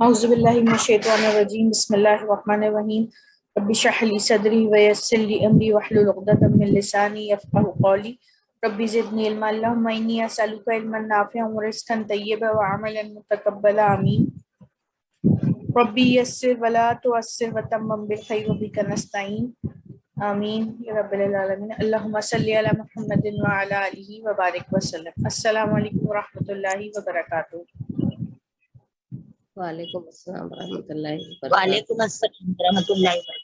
اعوذ باللہ من الشیطان الرجیم بسم اللہ الرحمن الرحیم رب اشرح لی صدری ویسر لی امری واحلل عقدۃ من لسانی یفقهوا قولی رب زدنی علما اللہم انی اسألک علما نافعا ورزقا طیبا وعملا متقبلا آمین ربی یسر ولا تعسر وتمم بالخیر وبک نستعین آمین یا رب العالمین اللہم صلی علی محمد وعلی آلہ وبارک وسلم۔ السلام علیکم ورحمۃ اللہ وبرکاتہ۔ وعلیکم السلام ورحمۃ اللہ وبرکاتہ۔ وعلیکم السلام ورحمۃ اللہ وبرکاتہ۔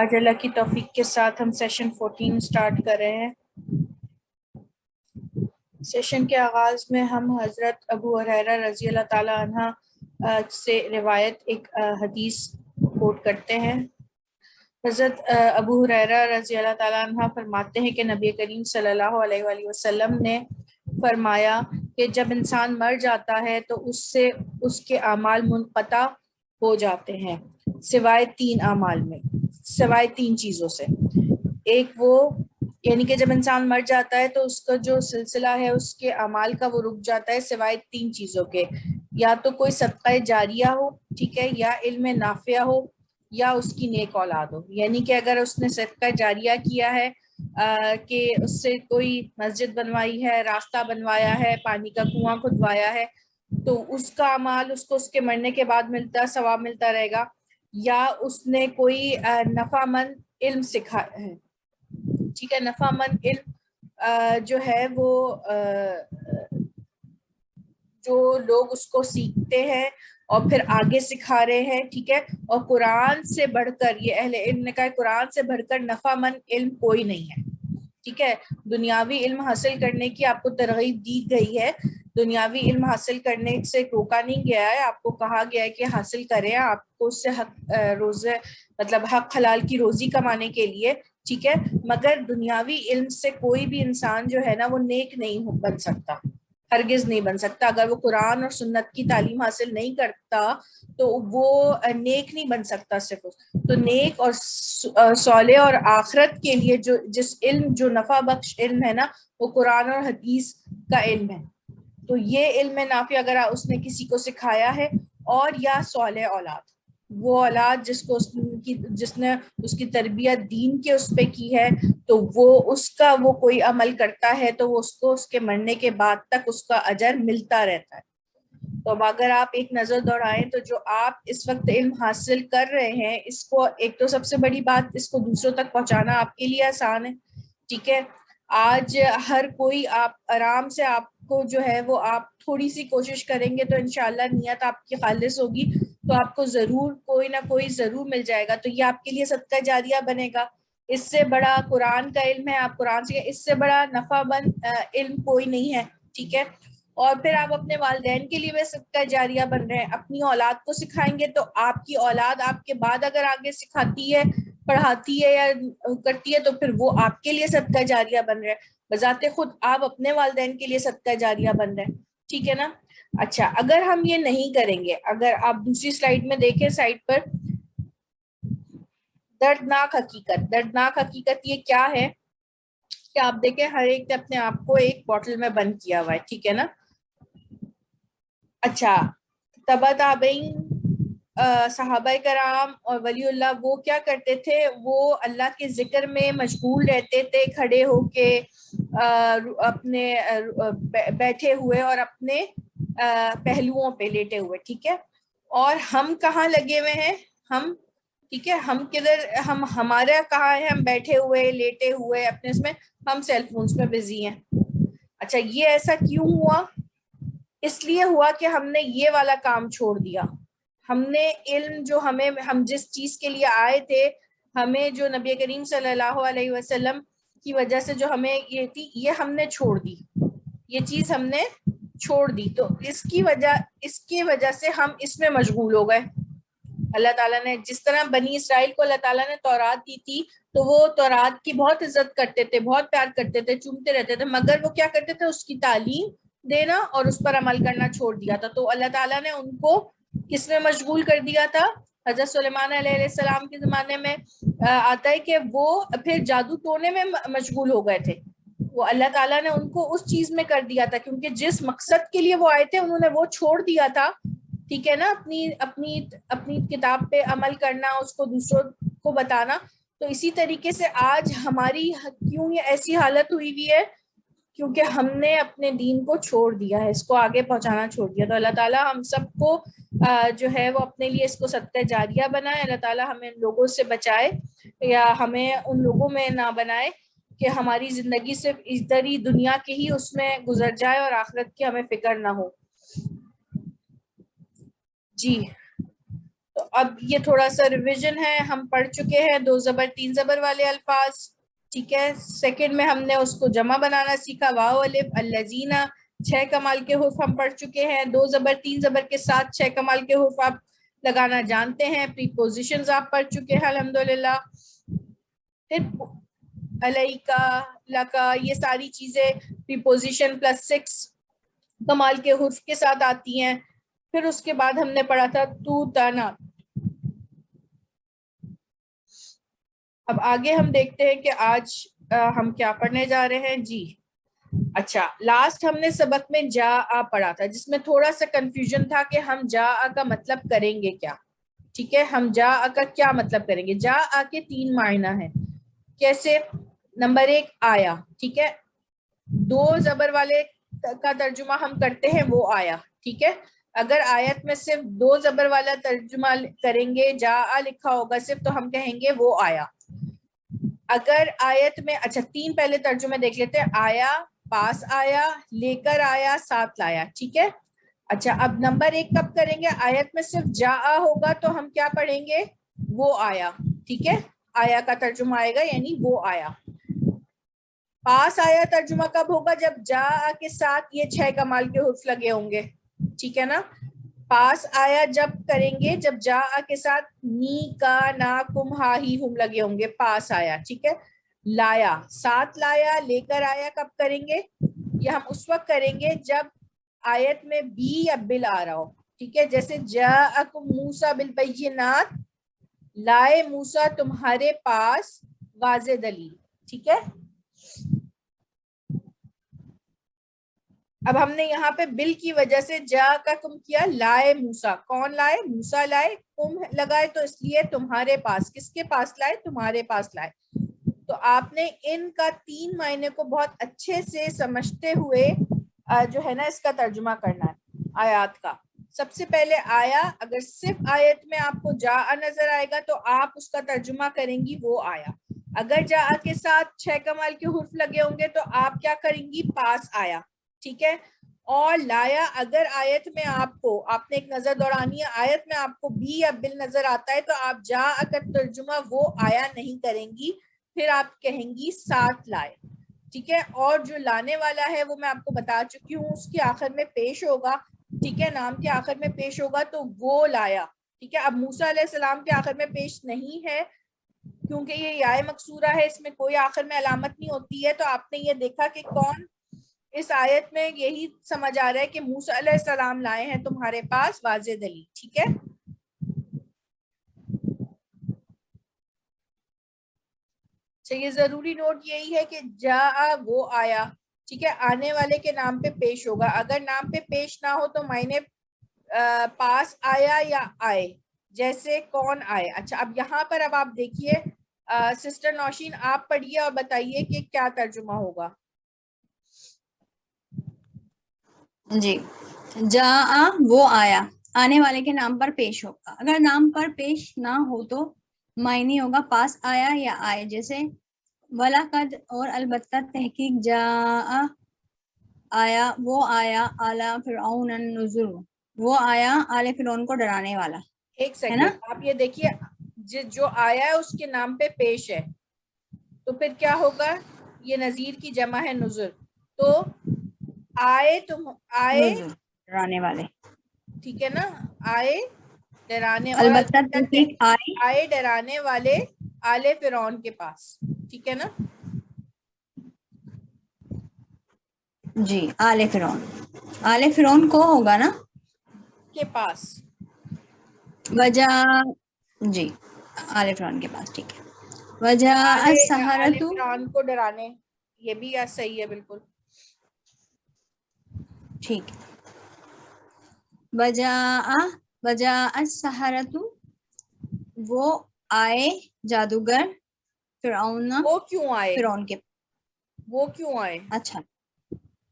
آج اللہ کی توفیق کے ساتھ ہم سیشن 14 سٹارٹ کر رہے ہیں۔ سیشن کے آغاز میں ہم حضرت ابو ہریرہ رضی اللہ تعالی عنہ سے روایت ایک حدیث کوٹ کرتے ہیں۔ حضرت ابو ہریرہ رضی اللہ تعالی عنہ فرماتے ہیں کہ نبی کریم صلی اللہ علیہ وآلہ وسلم نے فرمایا کہ جب انسان مر جاتا ہے تو اس سے اس کے اعمال منقطع ہو جاتے ہیں سوائے تین چیزوں سے۔ ایک وہ یعنی کہ جب انسان مر جاتا ہے تو اس کا جو سلسلہ ہے اس کے اعمال کا وہ رک جاتا ہے سوائے تین چیزوں کے، یا تو کوئی صدقہ جاریہ ہو، ٹھیک ہے، یا علم نافع ہو، یا اس کی نیک اولاد ہو۔ یعنی کہ اگر اس نے صدقہ جاریہ کیا ہے کہ اس سے کوئی مسجد بنوائی ہے، راستہ بنوایا ہے، پانی کا کنواں کھدوایا ہے، تو اس کا اعمال اس کو اس کے مرنے کے بعد ملتا، ثواب ملتا رہے گا۔ یا اس نے کوئی نفع مند علم سکھا ہے، ٹھیک ہے، نفع مند علم جو ہے وہ جو لوگ اس کو سیکھتے ہیں اور پھر آگے سکھا رہے ہیں، ٹھیک ہے۔ اور قرآن سے بڑھ کر، یہ اہل علم نے کہا ہے، قرآن سے بڑھ کر نفع مند علم کوئی نہیں ہے، ٹھیک ہے۔ دنیاوی علم حاصل کرنے کی آپ کو ترغیب دی گئی ہے، دنیاوی علم حاصل کرنے سے روکا نہیں گیا ہے، آپ کو کہا گیا ہے کہ حاصل کریں، آپ کو اس سے حق روزے مطلب حق حلال کی روزی کمانے کے لیے، ٹھیک ہے۔ مگر دنیاوی علم سے کوئی بھی انسان جو ہے نا وہ نیک نہیں بن سکتا، ہرگز نہیں بن سکتا۔ اگر وہ قرآن اور سنت کی تعلیم حاصل نہیں کرتا تو وہ نیک نہیں بن سکتا۔ صرف تو نیک اور صالح اور آخرت کے لیے جس علم جو نفع بخش علم ہے نا وہ قرآن اور حدیث کا علم ہے۔ تو یہ علم نافع اگر اس نے کسی کو سکھایا ہے، اور یا صالح اولاد، وہ اولاد جس نے اس کی تربیت دین کے اس پہ کی ہے، تو وہ کوئی عمل کرتا ہے تو وہ اس کو اس کے مرنے کے بعد تک اس کا اجر ملتا رہتا ہے۔ تو اب اگر آپ ایک نظر دوڑائیں تو جو آپ اس وقت علم حاصل کر رہے ہیں، اس کو ایک تو سب سے بڑی بات، اس کو دوسروں تک پہنچانا آپ کے لیے آسان ہے، ٹھیک ہے۔ آج ہر کوئی آپ آرام سے آپ کو جو ہے وہ آپ تھوڑی سی کوشش کریں گے تو انشاءاللہ نیت آپ کی خالص ہوگی تو آپ کو ضرور کوئی نہ کوئی ضرور مل جائے گا۔ تو یہ آپ کے لیے صدقہ جاریہ بنے گا۔ اس سے بڑا قرآن کا علم ہے، آپ قرآن سے، اس سے بڑا نفع مند علم کوئی نہیں ہے، ٹھیک ہے۔ اور پھر آپ اپنے والدین کے لیے بھی صدقہ جاریہ بن رہے ہیں، اپنی اولاد کو سکھائیں گے تو آپ کی اولاد آپ کے بعد اگر آگے سکھاتی ہے، پڑھاتی ہے یا کرتی ہے تو پھر وہ آپ کے لیے صدقہ جاریہ بن رہے ہیں، بذات خود آپ اپنے والدین کے لیے صدقہ جاریہ بن رہے ہیں، ٹھیک ہے نا۔ اچھا، اگر ہم یہ نہیں کریں گے، اگر آپ دوسری سلائیڈ میں دیکھیں، سائیڈ پر دردناک حقیقت یہ کیا ہے کہ آپ دیکھیں ہر ایک نے اپنے آپ کو ایک بوٹل میں بند کیا ہوا ہے، ٹھیک ہے نا۔ اچھا، تبا تابعین، صحابہ کرام اور ولی اللہ، وہ کیا کرتے تھے؟ وہ اللہ کے ذکر میں مشغول رہتے تھے، کھڑے ہو کے، اپنے بیٹھے ہوئے اور اپنے پہلوؤں پہ لیٹے ہوئے، ٹھیک ہے۔ اور ہم کہاں لگے ہوئے ہیں؟ ہم، ٹھیک ہے، ہم کدھر، ہمارا کہاں ہے؟ ہم بیٹھے ہوئے، لیٹے ہوئے اپنے اس میں، ہم سیل فونز میں بزی ہیں۔ اچھا، یہ ایسا کیوں ہوا؟ اس لیے ہوا کہ ہم نے یہ والا کام چھوڑ دیا۔ ہم نے علم جو ہم جس چیز کے لیے آئے تھے، ہمیں جو نبی کریم صلی اللہ علیہ وسلم کی وجہ سے جو ہمیں یہ تھی، یہ ہم نے چھوڑ دی، یہ چیز ہم نے چھوڑ دی۔ تو اس کی وجہ سے ہم اس میں مشغول ہو گئے۔ اللہ تعالیٰ نے جس طرح بنی اسرائیل کو اللہ تعالیٰ نے تورات دی تھی تو وہ تورات کی بہت عزت کرتے تھے، بہت پیار کرتے تھے، چومتے رہتے تھے، مگر وہ کیا کرتے تھے؟ اس کی تعلیم دینا اور اس پر عمل کرنا چھوڑ دیا تھا۔ تو اللہ تعالیٰ نے ان کو کس میں مشغول کر دیا تھا؟ حضرت سلیمان علیہ السلام کے زمانے میں آتا ہے کہ وہ پھر جادو ٹونے میں مشغول ہو گئے تھے، وہ اللہ تعالیٰ نے ان کو اس چیز میں کر دیا تھا، کیونکہ جس مقصد کے لیے وہ آئے تھے انہوں نے وہ چھوڑ دیا تھا، ٹھیک ہے نا، اپنی اپنی اپنی کتاب پہ عمل کرنا، اس کو دوسروں کو بتانا. تو اسی طریقے سے آج ہماری کیوں یہ ایسی حالت ہوئی ہوئی ہے، کیونکہ ہم نے اپنے دین کو چھوڑ دیا ہے، اس کو آگے پہنچانا چھوڑ دیا. تو اللہ تعالیٰ ہم سب کو جو ہے وہ اپنے لیے اس کو صدقہ جاریہ بنائے. اللہ تعالیٰ ہمیں ان لوگوں سے بچائے یا ہمیں ان لوگوں میں نہ بنائے کہ ہماری زندگی صرف ادھر ہی دنیا کے ہی اس میں گزر جائے اور آخرت کی ہمیں فکر نہ ہو. جی تو اب یہ تھوڑا سا ریویژن ہے. ہم پڑھ چکے ہیں 2 زبر 3 زبر والے الفاظ، ٹھیک ہے. سیکنڈ میں ہم نے اس کو جمع بنانا سیکھا، واو الف الذین. 6 کمال کے حروف ہم پڑھ چکے ہیں. 2 زبر 3 زبر کے ساتھ 6 کمال کے حروف آپ لگانا جانتے ہیں. پریپوزیشنز آپ پڑھ چکے ہیں الحمدللہ. پھر علیکا، لکا، یہ ساری چیزیں پریپوزیشن +6 کمال کے حروف کے ساتھ آتی ہیں. پھر اس کے بعد ہم نے پڑھا تھا تو تانا. اب آگے ہم دیکھتے ہیں کہ آج ہم کیا پڑھنے جا رہے ہیں. جی اچھا، لاسٹ ہم نے سبق میں جا آ پڑھا تھا، جس میں تھوڑا سا کنفیوژن تھا کہ ہم جا آ کا مطلب کریں گے کیا. ٹھیک ہے، ہم جا آ کا کیا مطلب کریں گے. جا آ کے 3 معنی ہیں. کیسے؟ نمبر 1 آیا، ٹھیک ہے. 2 زبر والے کا ترجمہ ہم کرتے ہیں وہ آیا، ٹھیک ہے. اگر آیت میں صرف 2 زبر والا ترجمہ کریں گے، جا آ لکھا ہوگا صرف، تو ہم کہیں گے وہ آیا. اگر آیت میں، اچھا 3 پہلے ترجمے دیکھ لیتے ہیں. آیا، پاس آیا، لے کر آیا، ساتھ لایا، ٹھیک ہے. اچھا اب نمبر 1 کب کریں گے؟ آیت میں صرف جا آ ہوگا تو ہم کیا پڑھیں گے؟ وہ آیا، ٹھیک ہے. آیا کا ترجمہ آئے گا یعنی وہ آیا. پاس آیا ترجمہ کب ہوگا؟ جب جا آ کے ساتھ یہ 6 کمال کے حروف لگے ہوں گے، ٹھیک ہے نا. پاس آیا جب کریں گے جب جا آ کے ساتھ نی، کا، نا، کم، ہا، ہی، ہم لگے ہوں گے. پاس آیا، ٹھیک ہے. لایا، ساتھ لایا، لے کر آیا کب کریں گے؟ یہ ہم اس وقت کریں گے جب آیت میں بی یا بل آ رہا ہو، ٹھیک ہے. جیسے جاءکم موسیٰ بالبینات، لائے موسیٰ تمہارے پاس واضح دلیل، ٹھیک ہے. اب ہم نے یہاں پہ بل کی وجہ سے جا کا کم کیا، لائے موسیٰ. کون لائے؟ موسیٰ لائے. کم لگائے تو اس لیے تمہارے پاس. کس کے پاس لائے؟ تمہارے پاس لائے. تو آپ نے ان کا 3 معنی کو بہت اچھے سے سمجھتے ہوئے جو ہے نا اس کا ترجمہ کرنا ہے آیات کا. سب سے پہلے آیا، اگر صرف آیت میں آپ کو جا نظر آئے گا تو آپ اس کا ترجمہ کریں گی وہ آیا. اگر جا کے ساتھ 6 کمال کے حروف لگے ہوں گے تو آپ کیا کریں گی؟ پاس آیا، ٹھیک ہے. اور لایا، اگر آیت میں آپ نے ایک نظر دوڑانی ہے، آیت میں آپ کو بی یا بل نظر آتا ہے تو آپ جا کا ترجمہ وہ آیا نہیں کریں گی، پھر آپ کہیں گی ساتھ لائے، ٹھیک ہے. اور جو لانے والا ہے وہ میں آپ کو بتا چکی ہوں، اس کے آخر میں پیش ہوگا، ٹھیک ہے. نام کے آخر میں پیش ہوگا تو وہ لایا، ٹھیک ہے. اب موسیٰ علیہ السلام کے آخر میں پیش نہیں ہے کیونکہ یہ یائے مکسورہ ہے، اس میں کوئی آخر میں علامت نہیں ہوتی ہے. تو آپ نے یہ دیکھا کہ کون اس آیت میں یہی سمجھ آ رہا ہے کہ موسیٰ علیہ السلام لائے ہیں تمہارے پاس واضح دلیل، ٹھیک ہے. یہ ضروری نوٹ یہی ہے کہ جا وہ آیا، ٹھیک ہے. آنے والے کے نام پہ پیش ہوگا. اگر نام پہ پیش نہ ہو تو معنی پاس آیا یا آئے، جیسے کون آئے. اچھا اب یہاں پر اب آپ دیکھیے سسٹر نوشین آپ پڑھیے اور بتائیے کہ کیا ترجمہ ہوگا. جی، جا وہ آیا، آنے والے کے نام پر پیش ہوگا. اگر نام پر پیش نہ ہو تو معنی ہوگا پاس آیا یا آئے، جیسے وَلَقَدْ اور البتہ تحقیق جا آیا وہ آیا اعلیٰ فرعون النذر، وہ آیا آل فرعون کو ڈرانے والا. ایک سیکنڈ آپ یہ دیکھیے جو آیا ہے اس کے نام پہ پیش ہے تو پھر کیا ہوگا؟ یہ نذیر کی جمع ہے نذر، تو آئے آئے ڈرانے والے، ٹھیک ہے نا. آئے ڈرانے، اور البتہ تحقیق آئے ڈرانے والے آل فرعون کے پاس، ٹھیک ہے نا. جی آل فرعون، آل فرعون کو ہوگا نا کے پاس. وجہ، جی آل فرعون کے پاس، ٹھیک ہے. وجہ آل السحرۃ، فرعون کو ڈرانے یہ بھی صحیح ہے بالکل. ٹھیک ہے. وجاء السحرۃ وہ آئے جادوگر فرعون وہ کیوں آئے؟ فرعون کے. وہ کیوں آئے؟ اچھا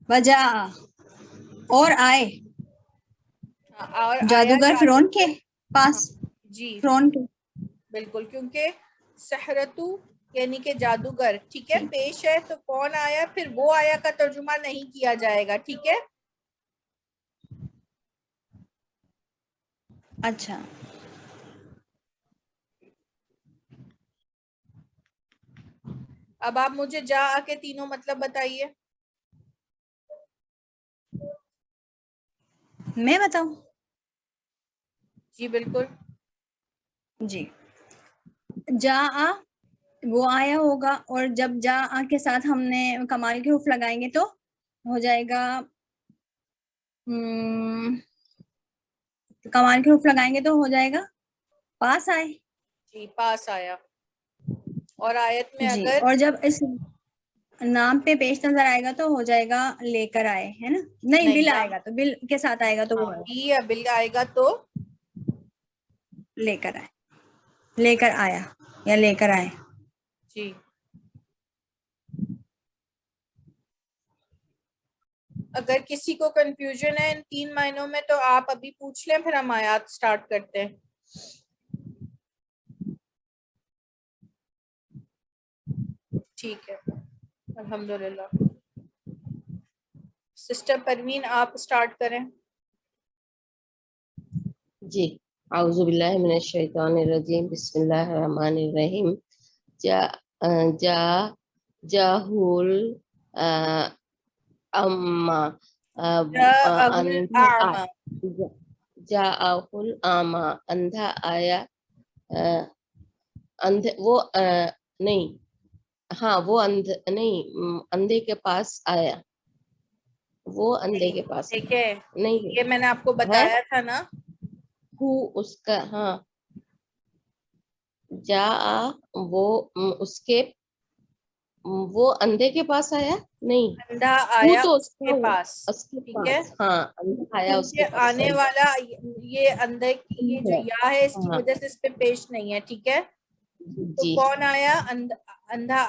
وجاء اور آئے اور آیا جادوگر فرعون کے پاس. جی فرعون کے بالکل، کیونکہ سحرتو یعنی کہ جادوگر، ٹھیک ہے، جی پیش ہے تو کون آیا، پھر وہ آیا کا ترجمہ نہیں کیا جائے گا، ٹھیک ہے. اچھا. اب آپ مجھے جا آ کے تینوں مطلب بتائیے. میں بتاؤں؟ جی بالکل. جی جا وہ آیا ہوگا، اور جب جا کے ساتھ ہم نے کمال کے حروف لگائیں گے تو ہو جائے گا کمال کے حروف لگائیں گے تو ہو جائے گا پاس آئے. جی پاس آیا. اور آیت میں جی اگر اور جب اس نام پہ پیش نظر آئے گا تو ہو جائے گا لے کر آئے، ہے نا؟ نہیں بل آئے گا تو بل کے ساتھ آئے گا تو وہ بی یا بل آئے گا تو لے کر آئے، لے کر آیا یا لے کر آئے. جی. اگر کسی کو کنفیوژن ہے ان 3 معنوں میں تو آپ ابھی پوچھ لیں، پھر ہم آیات سٹارٹ کرتے ہیں. ٹھیک ہے الحمدللہ. سسٹر پروین آپ سٹارٹ کریں. جی اعوذ باللہ من الشیطان الرجیم بسم اللہ الرحمن الرحیم. جاہول اما جاءہ الاعمى. جاءل اما اندھا آیا. وہ نہیں، ہاں وہ نہیں اندھے کے پاس آیا. وہ اندھے کے پاس دیکھیں نہیں یہ میں نے آپ کو ہے بتایا تھا نا. اس کا، ہاں جا وہ اس کے، وہ اندھے کے پاس آیا نہیں، اندھا ہو آیا تو اس کے پاس، اس کے ٹھیک ہے، پاس، ہاں اندھا آیا اس کے کیونکہ پاس، آنے صحیح والا یہ اندھے کی یہ جو یا ہے اس کی ہاں وجہ سے اس پہ پیش نہیں ہے، ٹھیک ہے. تو جی کون آیا؟ اندھا آیا اندھا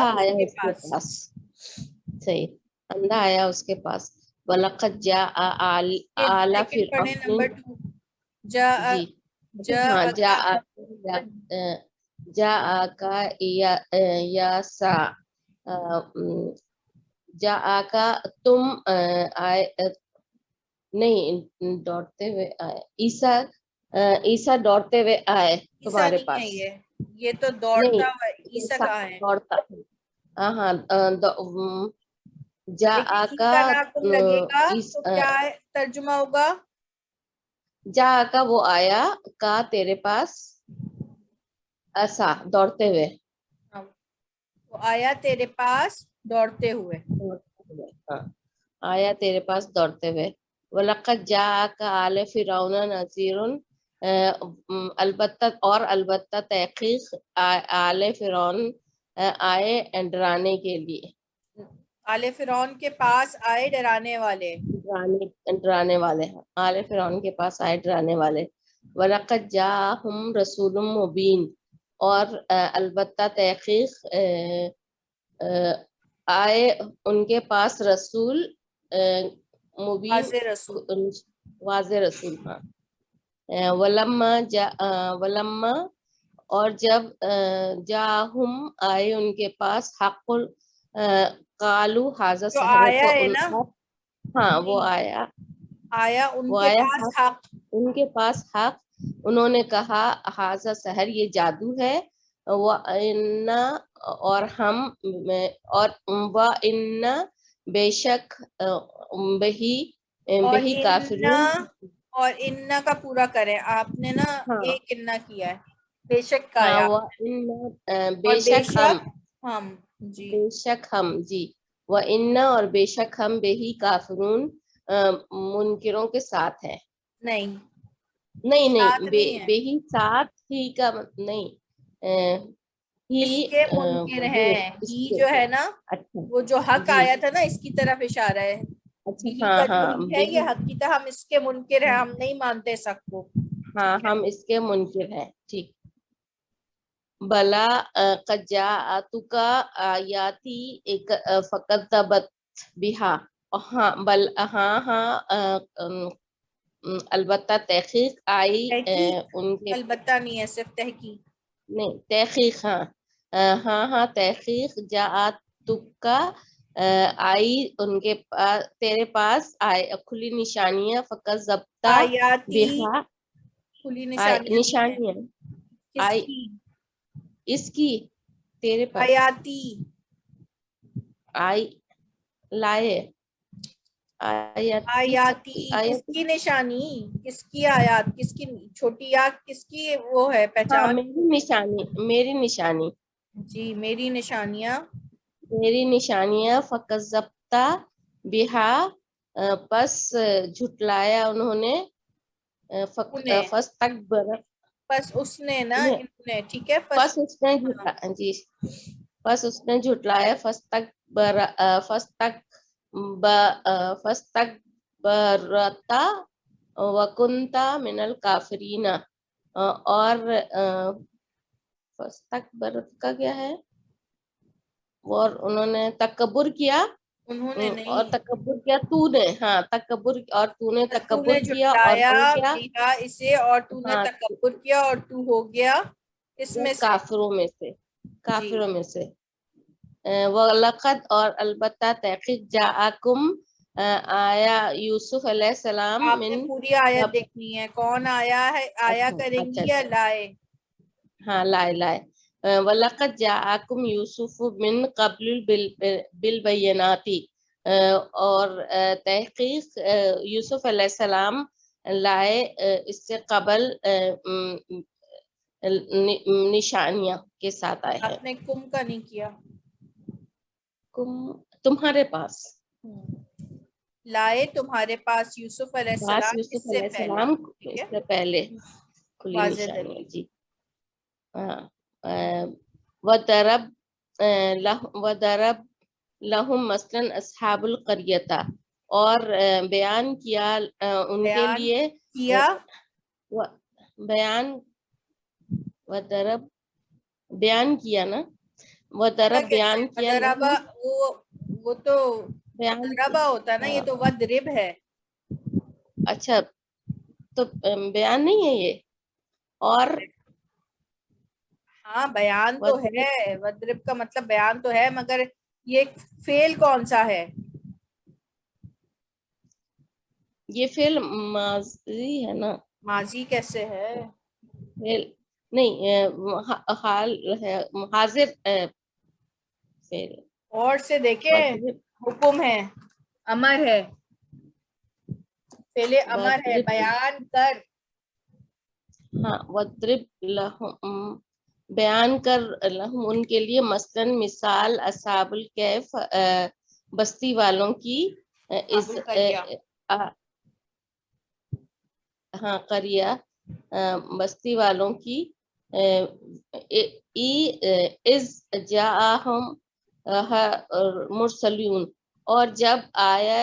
اس آیا کے اس کے پاس. پاس، صحیح اندھا آیا اس کے پاس. وَلَقَدْ جَاءَ آلَ سیکنڈ پڑھیں فِرْعَوْنَ. نمبر 2. جا جی ہاں جا کا یا سا جا کا تم آئے نہیں دوڑتے ہوئے آئے. عیسیٰ دوڑتے ہوئے آئے عیسیٰ تمہارے نہیں پاس. ہے، یہ تو نہیں دوڑتا ہوا عیسیٰ عیسیٰ کہاں ہے؟ دوڑتا، ہاں جا لیکن ہی کا کا ناکم لگے گا تو کیا ترجمہ ہوگا؟ جا کا وہ آیا کا تیرے پاس ایسا دوڑتے ہوئے. وہ آیا تیرے پاس دوڑتے ہوئے. ہاں آیا تیرے پاس دوڑتے ہوئے. وَلَقَدْ جَاءَكَ آلَ فِرْعَوْنَ نَذِيرٌ. البتہ تحقیق آل فرعون آئے ڈرانے کے لیے. آل فرعون کے پاس آئے ڈرانے والے. ڈرانے والے ہیں، آل فرعون کے پاس آئے ڈرانے والے. وَلَقَدْ جَاءَهُمْ رَسُولٌ مُبِينٌ. اور البتہ تحقیق آئے ان کے پاس رسول مبین، واضح رسول. واضح رسول. ہاں ولما اور جب جاہم آئے ان کے پاس حق قالو حاضر جو سحر آیا تو ہے ان نا، ہاں وہ آیا ان وہ کے آیا پاس حق. ان کے پاس حق. انہوں نے کہا حاضر سحر یہ جادو ہے. اور ہم اور بے شک بہی کافرون. اور انا کا پورا کریں، آپ نے نا ہاں ایک انا کیا ہے، بے شک کا ہاں ہے وہ آپ نے. بے اور شک ہم جی بے شک ہم جی وَإِنَّا اور بے شک ہم بہی کافرون منکروں کے ساتھ ہیں. نہیں نہیں ساتھ نہیں ہے. بہی ساتھ ہی کا نہیں اس کے منکر ہیں. ہی جو ہے نا اچھا وہ جو حق جی. آیا تھا نا اس کی طرف اشارہ ہے. اچھا ہی ہاں کا جو ہاں ہی ہے یہ حقیقت ہم اس کے منکر ہیں, ہم نہیں مانتے سب کو. ہاں ہم اس کے منکر ہیں. ٹھیک. بلا قد جاءتک آیاتی فکذبت بہا. ہاں بل ہاں ہاں البتہ تحقیق آئی تحقیق ان کے. البتہ نہیں ہے, صرف تحقیق. نہیں تحقیق ہاں ہاں ہاں تحقیق جاءتک آئی ان کے پاس, تیرے پاس آئے کھلی نشانیاں. فکذبت آیاتی بہا کھلی نشانیاں نہیں ہیں. نشانیاں کس آئی کی؟ اس کی تیرے پاس آیاتی. آئی لائے آیاتی کس آیت. کی نشانی, کس کی آیات, کس کی چھوٹی آیات, کس کی وہ ہے ہاں پہچان. میری نشانی, میری نشانی, جی میری نشانیاں. میری نشانیاں. فکذبت بہا پس جھٹلایا انہوں نے. انہیں فاستکبر بس اس نے نا انہوں نے, ٹھیک ہے. پس اس نے ہاں. جی پس اس نے جھٹلایا. فاستکبرت وکنت من الکافرین. اور فاستکبرت کا کیا ہے, اور انہوں نے تکبر کیا. انہوں نے اور نہیں, تکبر کیا تو نے, ہاں تکبر, اور تو نے بس تو تکبر نے کیا اور جھٹلایا بن گیا. بہا اسے, اور تو نے ہاں تکبر کیا اور تو ہو گیا اس میں سے. کافروں میں سے, جی کافروں میں سے. وَلَقَدْ اور البتہ تحقیق جاءکم آیا یوسف علیہ السلام آپ نے من. پوری آیت دیکھنی ہے, کون آیا ہے, آیا اچھا کریں اچھا گی یا اچھا لائے. ہاں لائے لائے. وَلَقَدْ جَاءَكُمْ يُوسُفُ مِنْ قَبْلُ بِالْبَيِّنَاتِ. اور تحقیق یوسف علیہ السلام لائے اس سے قبل نشانیاں کے ساتھ آئے ہیں. آپ نے کم کا نہیں کیا. تمہارے پاس لائے تمہارے پاس یوسف علیہ پاس السلام اس یوسف سے علیہ پہلے. السلام ٹھیک اس ہے, سے پہلے کھلی واضح نشانیاں. دلیل. جی ہاں. وَضَرَبْ لَهُمْ مَثْلًا أَصْحَابُ الْقَرْيَةَ. اور بیان کیا ان کے بیان لیے کیا, بیان وَضَرَبْ بیان کیا نا, وَضَرَبْ کیسے بیان کیا ضربا, لَهُمْ وہ تو بیان ضربا ہوتا نا, یہ ہاں تو وضرب ہے. اچھا تو بیان نہیں ہے یہ. اور ہاں بیان تو وَضْرِبْ ہے, وضرب کا مطلب بیان تو ہے, مگر یہ فعل کون سا ہے. یہ فعل ماضی ہے نا. ماضی کیسے ہے, فعل نہیں, حال ہے, حاضر فعل. اور سے دیکھیں, وَضْرِبْ حکم ہے, امر ہے, فعل امر ہے, وَضْرِبْ بیان کر. ہاں وَضْرِبْ لَهُمْ بیان کر لہم ان کے لیے مثلاً مثال اصحاب الکہف بستی والوں کی. ابو القریہ. ہاں قریہ بستی والوں کی. اذ جاءہم مرسلون. اور جب آیا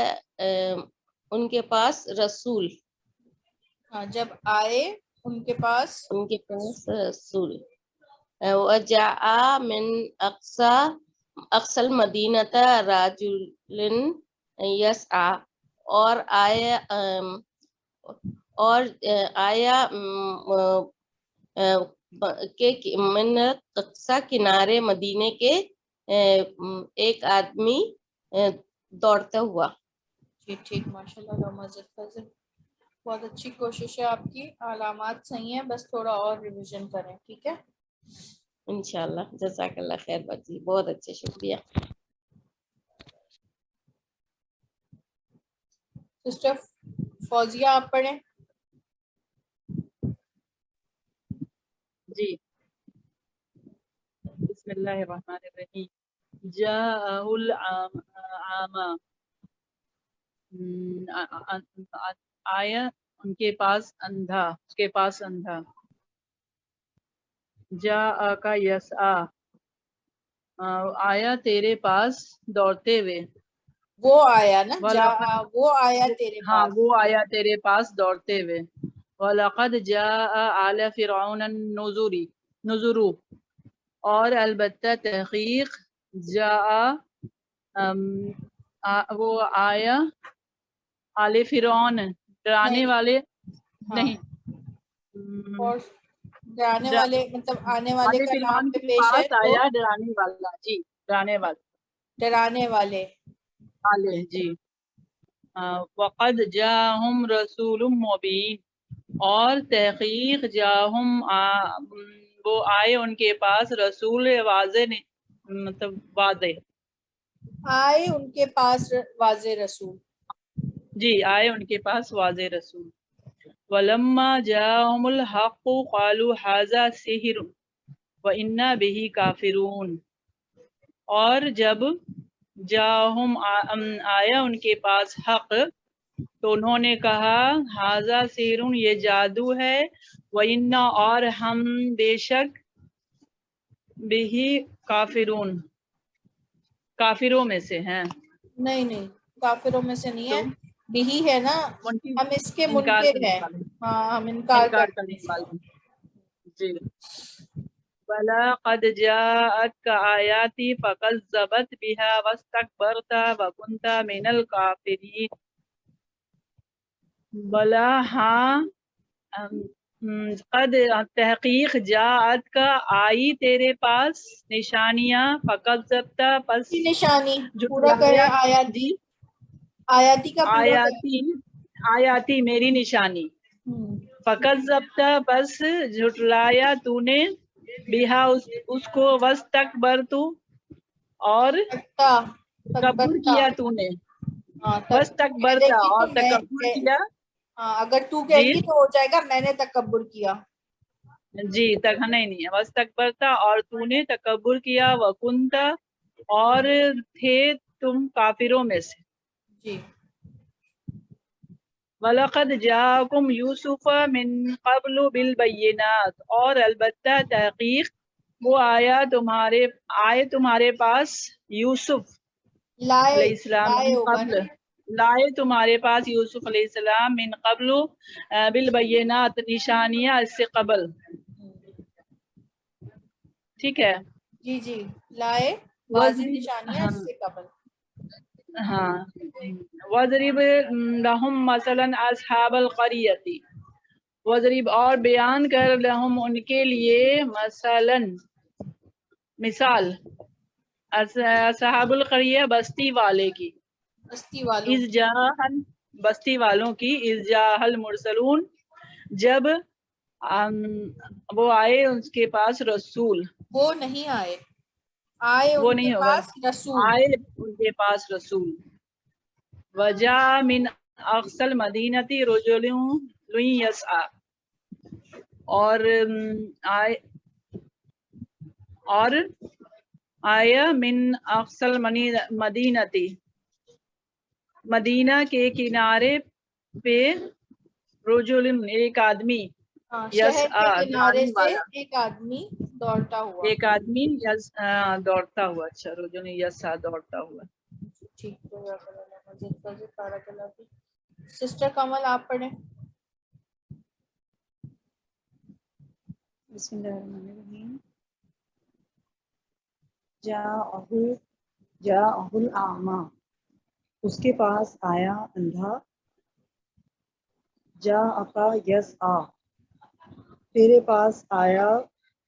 ان کے پاس رسول, ہاں جب آئے ان کے پاس ان کے پاس رسول. وجاء من اقصى المدینۃ رجل یسعى. اور آیا کہ من اقصی کنارے مدینے کے ایک آدمی دوڑتا ہوا. جی ٹھیک, ماشاء اللہ, بہت اچھی کوشش ہے آپ کی, علامات صحیح ہیں, بس تھوڑا اور ریویژن کریں. ٹھیک ہے, انشاءاللہ. جزاک اللہ خیر بچی, بہت اچھے, شکریہ. سسٹر فوزیہ آپ پڑھیں. جی بسم اللہ الرحمن الرحیم. جاءہ العامہ آیا ان کے پاس اندھا, اس کے پاس اندھا. جاء کا یسعا آیا تیرے پاس دوڑتے ہوئے. وہ آیا نا، وَلَقَدْ وہ آیا تیرے ہاں پاس. وہ آیا تیرے پاس دوڑتے ہوئے. وَلَقَدْ جَاءَ آلَ فِرْعَوْنَ النُّذُرُ اور البتہ تحقیق جاء وہ آیا آل فرعون ڈرانے نہیں، والے ہاں، نہیں اور ڈرانے والے مطلب آنے والے آل کا نام فرعون پہ کے پیش ہے پاس تو آیا ڈرانے والا. جی ڈرانے والا ڈرانے والے. آلے. جی وقد جاءہم رسول مبین اور تحقیق جاءہم وہ آئے ان کے پاس رسول واضح مطلب واضح. آئے ان کے پاس واضح رسول. جی آئے ان کے پاس واضح رسول. وَلَمَّا جَاءَهُمُ الْحَقُّ قَالُوا هَذَا سِحْرٌ وَإِنَّا بِهِ كَافِرُونَ اور جب جاءہم آیا ان کے پاس حق تو انہوں نے کہا هَذَا سِحْرٌ یہ جادو ہے وَإِنَّا اور ہم بے شک بِهِ كَافِرُونَ کافروں میں سے ہیں. نہیں نہیں، کافروں میں سے نہیں ہے، تو بھی ہے نا، منکر ہم اس کے انکار منکر کرنے ہیں. والے ہاں ہم انکار کرتے کرنے ہیں. والے. جی بلا قد جاءتك آیاتی فکذبت بها واستکبرت وکنت من الکافرین. بلا ہاں قد تحقیق جاءت کا آئی تیرے پاس نشانیاں فکذبت پس کی نشانی پورا کریں جھٹلایا. آیاتی، جی آیاتی کا پورا کریں. آیاتی میری نشانی. فکذبت بس جھٹلایا تو نے بہا اس کو واستکبرت اور تکبر کیا تو نے. واستکبرت اور تکبر کیا. اگر تو جی کہتی تو ہو جائے گا میں نے تکبر کیا. جی تک نہیں ہے. واستکبرت اور تو نے تکبر کیا. وکنت اور تھے تم کافروں میں سے. جی وَلَقَدْ جَاءَكُمْ يُوسُفُ مِنْ قَبْلُ بِالْبَيِّنَاتِ اور البتہ تحقیق وہ آئے تمہارے پاس یوسف لائے علیہ السلام لائے من ہوگا قبل نا. لائے تمہارے پاس یوسف علیہ السلام من قبل بالبینات نشانیاں اس سے قبل. ٹھیک ہے. جی جی لائے واضح وَاضْرِبْ نشانیاں اس سے قبل. ہاں وَاضْرِبْ لَهُمْ مَثَلًا أَصْحَابَ الْقَرْيَةِ وَاضْرِبْ اور بیان کر لہم ان کے لیے مثال اصحاب القریہ بستی والے کی. بستی والوں اذ جاء بستی والوں کی. اذ جاء المرسلون جب وہ آئے ان کے پاس رسول. وہ نہیں آئے، آئے وہ ان کے نہیں ہوگا پاس رسول. آئے ان کے پاس رسول. وجاء من اقصى المدینۃ رجل یسعى اور آیا من اقصى المدینۃ مدینہ کے کنارے پہ رجل ایک آدمی. شہر کے کنارے دوڑنے سے والا ایک آدمی دوڑتا ہوا. ایک آدمی دوڑتا ہوا. اچھا رجل یسعى دوڑتا ہوا. ٹھیک. سسٹر کمل آپ پڑھیں. بسم اللہ الرحمن الرحیم. جاءہ الاعمی اس کے پاس آیا اندھا. جاءک یسعی تیرے پاس آیا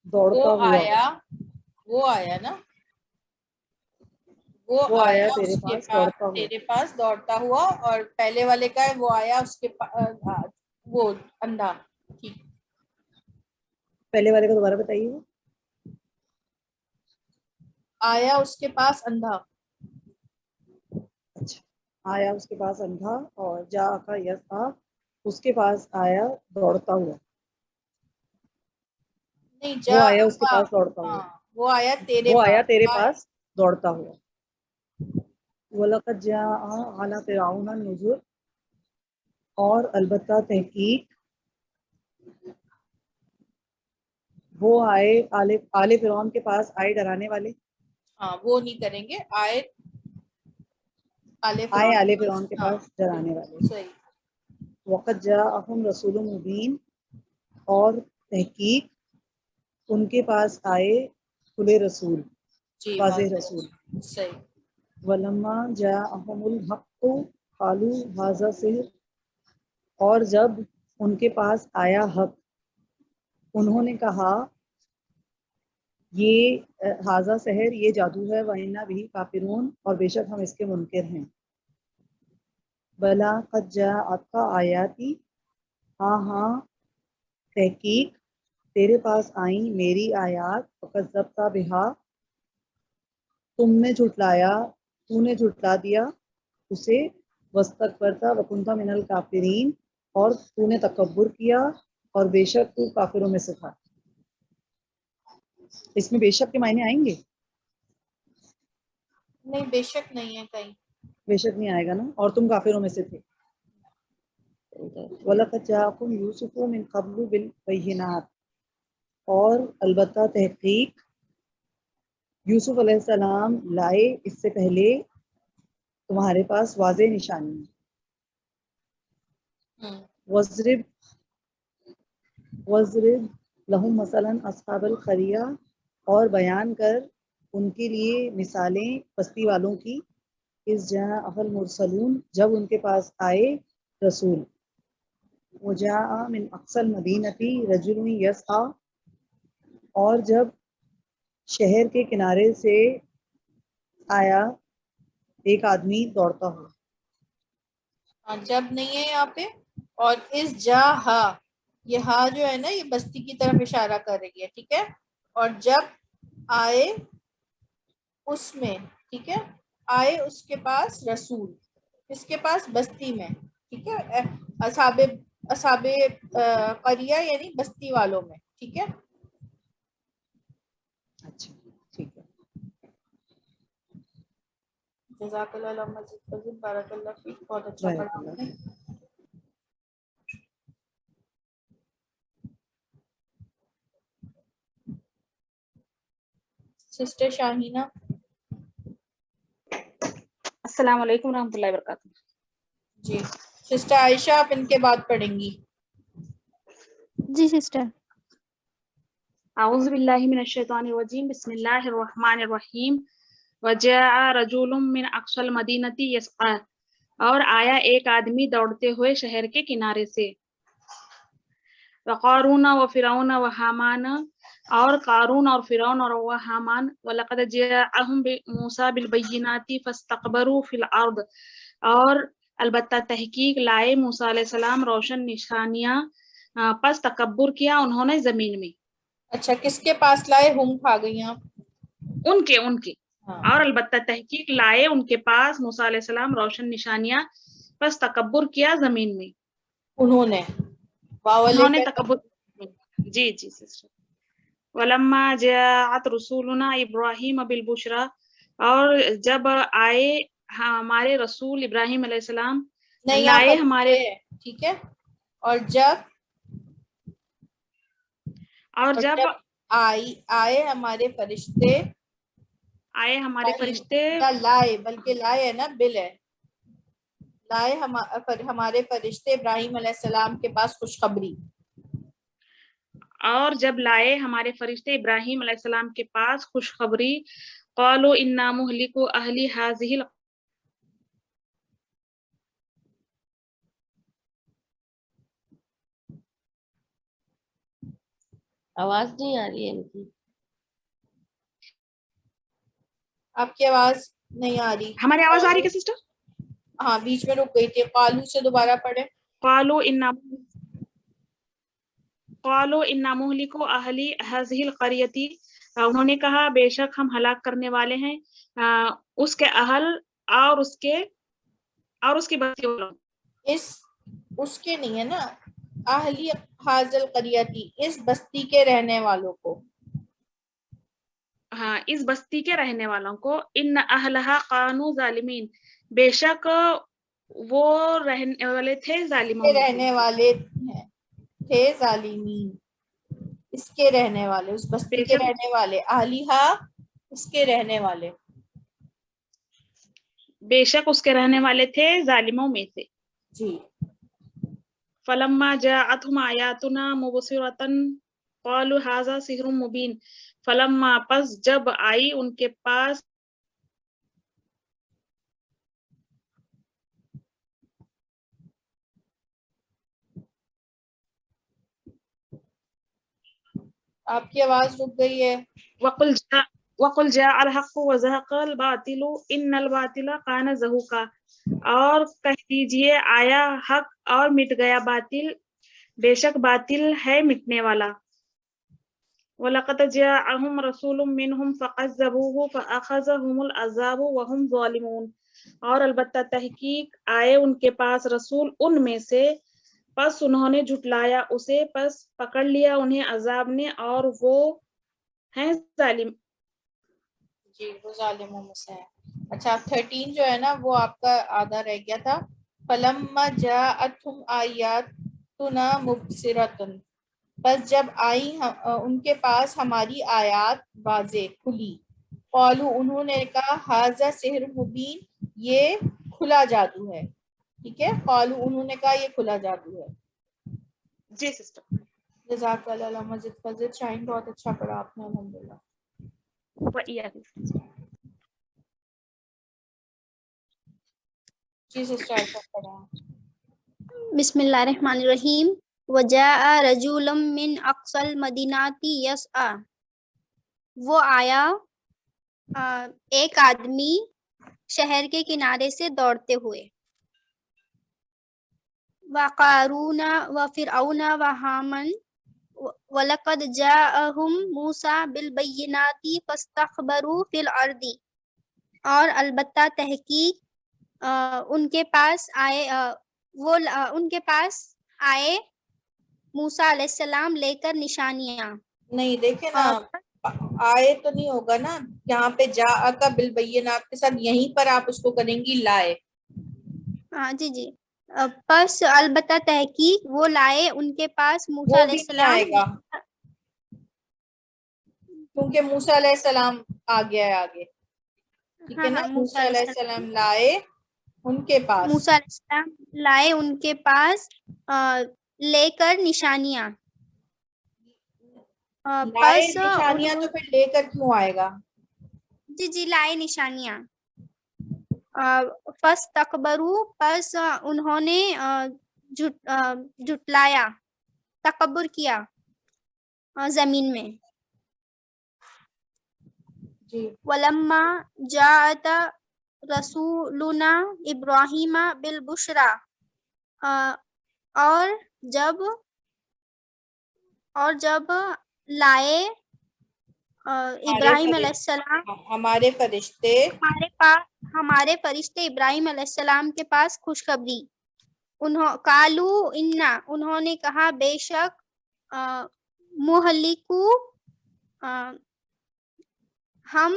دوڑتا ہوا. وہ آیا نا، وہ وہ آیا تیرے اس کے پاس پاس دوڑتا ہوا. تیرے پاس دوڑتا ہوا. اور پہلے والے کا ہے وہ آیا اس کے وہ اندھا. ٹھیک. پہلے والے کو دوبارہ بتائیے. آیا اس کے پاس اندھا. اچھا آیا اس کے پاس اندھا اور جاءک یسعی اس کے پاس آیا دوڑتا ہوا. نہیں وہ آیا اس کے پاس دوڑتا ہوا. وہ آیا تیرے وہ پاس. آیا تیرے پاس دوڑتا ہوا. وَلَقَدْ جَاءَ آلَ فِرْعَوْنَ النُّذُرُ اور البتہ تحقیق وہ آئے آل فرعون کے پاس آئے ڈرانے والے. ہاں وہ نہیں کریں گے. آئے آلے آلے فرعون کے پاس ڈرانے والے. صحیح. وقت جاءہم رسول مبین، اور تحقیق ان کے پاس آئے کھلے رسول، جی واضح رسول. صحیح. ولما جاءہم الحق قالوا ھذا سحر، اور جب ان کے پاس آیا حق انہوں نے کہا یہ ھذا سحر، یہ جادو ہے. وَإِنَّا بِهِ کافرون، اور بے شک ہم اس کے منکر ہیں. بلا قد جاءتک آیاتی، ہاں تحقیق تیرے پاس آئیں میری آیات. فکذبت بہا، تم نے جھٹلایا، تو نے جھٹلا دیا اسے. واستکبرت وکنت من الکافرین، اور تو نے تکبر کیا اور بے شک تو کافروں میں سے تھا. اس میں بے شک کے معنی آئیں گے؟ نہیں بے شک نہیں ہے کہیں. بے شک نہیں آئے گا نا. اور تم کافروں میں سے تھے. وَلَقَدْ جَاءَكُمْ يُوسُفُ مِنْ قَبْلُ بِالْبَيِّنَاتِ، اور البتہ تحقیق یوسف علیہ السلام لائے اس سے پہلے تمہارے پاس واضح نشانی. وَاضْرِبْ لَهُمْ مَثَلًا أَصْحَابَ الْقَرْيَةِ، اور بیان کر ان کے لیے مثالیں بستی والوں کی. اِذْ جَاءَهَا الْمُرْسَلُونَ، جب ان کے پاس آئے رسول. وَجَاءَ مِنْ أَقْصَى الْمَدِينَةِ رَجُلٌ يَسْعَىٰ، اور جب شہر کے کنارے سے آیا ایک آدمی دوڑتا ہوا. ہاں جب نہیں ہے یہاں پہ. اور اس جا ہا، یہ ہا جو ہے نا یہ بستی کی طرف اشارہ کر رہی ہے. ٹھیک ہے. اور جب آئے اس میں، ٹھیک ہے، آئے اس کے پاس رسول، اس کے پاس بستی میں. ٹھیک ہے. اصحاب قریہ یعنی بستی والوں میں. ٹھیک ہے. اچھا ٹھیک ہے. جزاک اللہ علامہ مزید بارک اللہ فیک. بہت اچھا بارک پڑھا آپ اللہ. نے. سسٹر شاہینہ. السلام علیکم ورحمۃ اللہ وبرکاتہ. جی سسٹر عائشہ آپ ان کے بعد پڑھیں گی. جی سسٹر. اعوذ باللہ من الشیطان الرجیم، بسم اللہ الرحمن الرحیم. وجاء رجل من اقصى المدینة یسعیٰ، اور آیا ایک آدمی دوڑتے ہوئے شہر کے کنارے سے. وقارون وفرعون وحامان، اور قارون اور فرعون اور حامان. وَلَقَدْ جَاءَهُم مُوسَىٰ بِالْبَيِّنَاتِ فَاسْتَكْبَرُوا فِي الْأَرْضِ، اور البتہ تحقیق لائے موسیٰ علیہ السلام روشن نشانیاں، پس تکبر کیا انہوں نے زمین میں. اچھا کس کے پاس لائے؟ ہم کھا گئی آپ. ان کے ہاں. اور البتہ تحقیق لائے ان کے پاس موسیٰ علیہ السلام روشن نشانیاں، پس تکبر کیا زمین میں. انہوں نے انہوں نے تکبر. جی سسٹر. وَلَمَّا جَاءَتْ رُسُولُنَا إِبْرَاهِيمَ بِالْبُشْرَىٰ، اور جب آئے ہمارے رسول ابراہیم علیہ السلام نہیں لائے ہمارے. ٹھیک ہے. اور جب آئے ہمارے فرشتے، آئے ہمارے فرشتے. لائے بلکہ لائے ہے نا بل ہے. لائے ہمارے فرشتے ابراہیم علیہ السلام کے پاس خوشخبری. اور جب لائے ہمارے فرشتے ابراہیم علیہ السلام کے پاس خوشخبری. قالوا انا مهلكو اهل هذه. آواز نہیں آ رہی ہے ان کی. آپ کی آواز نہیں آ رہی. ہماری آواز آ رہی ہے سسٹر؟ ہاں بیچ میں رک گئی تھی. قالو سے دوبارہ پڑھے. قالوا انا مهلكو اهل هذه القرية، انہوں نے کہا بے شک ہم ہلاک کرنے والے ہیں اس کے اہل اور اس کی بستی والوں. اس کے نہیں ہے نا، اہلی حاضل قریتی، اس بستی کے رہنے والوں کو. ہاں اس بستی کے رہنے والوں کو. ان اہلھا کانوا ظالمین، بے شک وہ رہنے والے تھے ظالموں میں سے. رہنے والے تھے ظالمین، اس کے رہنے والے، اس بستی بے کے شک رہنے والے. اہلیہا اس کے رہنے والے. بے شک اس کے رہنے والے تھے ظالموں میں سے. جی. فلما جاءتهم آیاتنا مبصرۃ قالوا ھذا سحر مبین. فلما پس جب آئی ان کے پاس آپ کی آواز رک گئی ہے. وقل جاء الحق وزهق الباطل ان الباطل كان زهوقا. اور کہہ دیجئے آیا حق اور مٹ گیا باطل، بے شک باطل ہے مٹنے والا. وَلَقَدْ جَاءَهُمْ رَسُولٌ مِّنْهُمْ فَكَذَّبُوهُ فَأَخَذَهُمُ الْعَذَابُ وَهُمْ ظَالِمُونَ. اور البتہ تحقیق آئے ان کے پاس رسول ان میں سے، پس انہوں نے جھٹلایا اسے، پس پکڑ لیا انہیں عذاب نے اور وہ ہیں ظالم. جی وہ ظالموں میں سے ہے. اچھا 13 جو ہے نا وہ آپ کا آدھا رہ گیا تھا. فَلَمَّا جَاءَتْهُمْ آیَاتُنَا مُبْصِرَةً. بس جب آئی ان کے پاس ہماری آیات واضح کھلی. قالوا انہوں نے کہا ھذا سحر مبین، یہ کھلا جادو ہے. ٹھیک ہے، قالوا انہوں نے کہا یہ کھلا جادو ہے. جی سسٹر. جزاک اللہ مزید فضل. شاہین بہت اچھا پڑھا آپ نے الحمدللہ. جی سسٹر پڑھا. بسم اللہ الرحمن الرحیم. وجاء رجل من اقصى المدینہ یسعی. وہ آیا ایک آدمی شہر کے کنارے سے دوڑتے ہوئے. وقارون وفرعون وہامان وَلَقَدْ جَاءَهُمْ مُوسَىٰ بِالْبَيِّنَاتِ فَاسْتَكْبَرُوا فِي الْأَرْضِ. اور البتہ تحقیق ان کے پاس آئے موسیٰ علیہ السلام لے کر نشانیاں. نہیں دیکھیں نا، آئے تو نہیں ہوگا نا یہاں پہ. جا کا بالبینات کے ساتھ یہیں پر آپ اس کو کریں گی لائے. ہاں جی جی. پس البتہ تحقیق وہ لائے ان کے پاس موسیٰ وہ علیہ بھی نہیں آئے السلام. گا کیونکہ موسیٰ علیہ السلام آ گیا ہے آگے. ٹھیک ہے نا. موسیٰ علیہ السلام لائے ان کے پاس. موسیٰ علیہ السلام لائے ان کے پاس لے کر نشانیاں. لائے نشانیاں تو پھر لے کر کیوں آئے گا؟ جی جی لائے نشانیاں. فاستکبروا پس انہوں نے جھٹلایا، تکبر کیا زمین میں. جی. ولما جاءت رسولنا ابراہیم بالبشرا. اور جب لائے ابراہیم علیہ السلام ہمارے فرشتے ہمارے فرشتے ابراہیم علیہ السلام کے پاس خوشخبری. انہوں نے کہا بے شک مہلکو ہم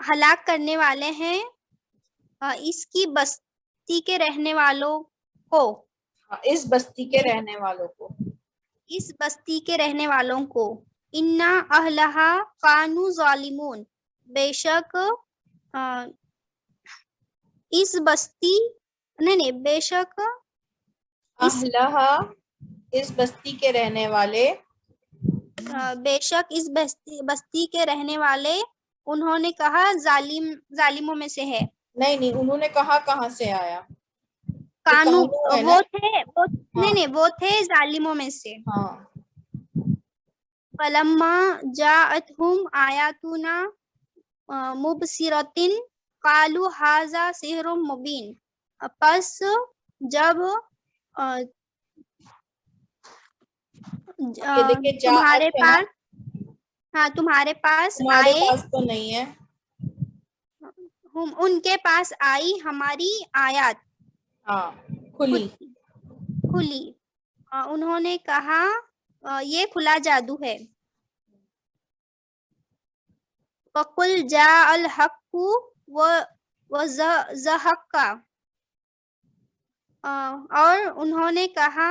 ہلاک کرنے والے ہیں اس کی بستی کے رہنے والوں کو. اس بستی کے رہنے والوں کو. اس بستی کے رہنے والوں کو. انا اہلہا کانوا ظالمون. بے شک اس بستی نہیں بے شک اہلہا اس بستی کے رہنے والے. بے شک اس بستی کے رہنے والے انہوں نے کہا ظالموں میں سے ہے. نہیں انہوں نے کہا کہاں سے آیا؟ کانو ہے نا؟ وہ تھے ہاں. نہیں وہ تھے ظالموں میں سے. ہاں. فلما جاءتهم آیاتنا مبصرۃ قالوا ھذا سحر مبین. پس جب تمہارے پاس تمہارے آئے پاس تو نہیں ہے. ان کے پاس آئی ہماری آیات. ہاں کھلی. انہوں نے کہا یہ کھلا جادو ہے. وَقُلْ جَاءَ الْحَقُّ وَزَهَقَ. اور انہوں نے کہا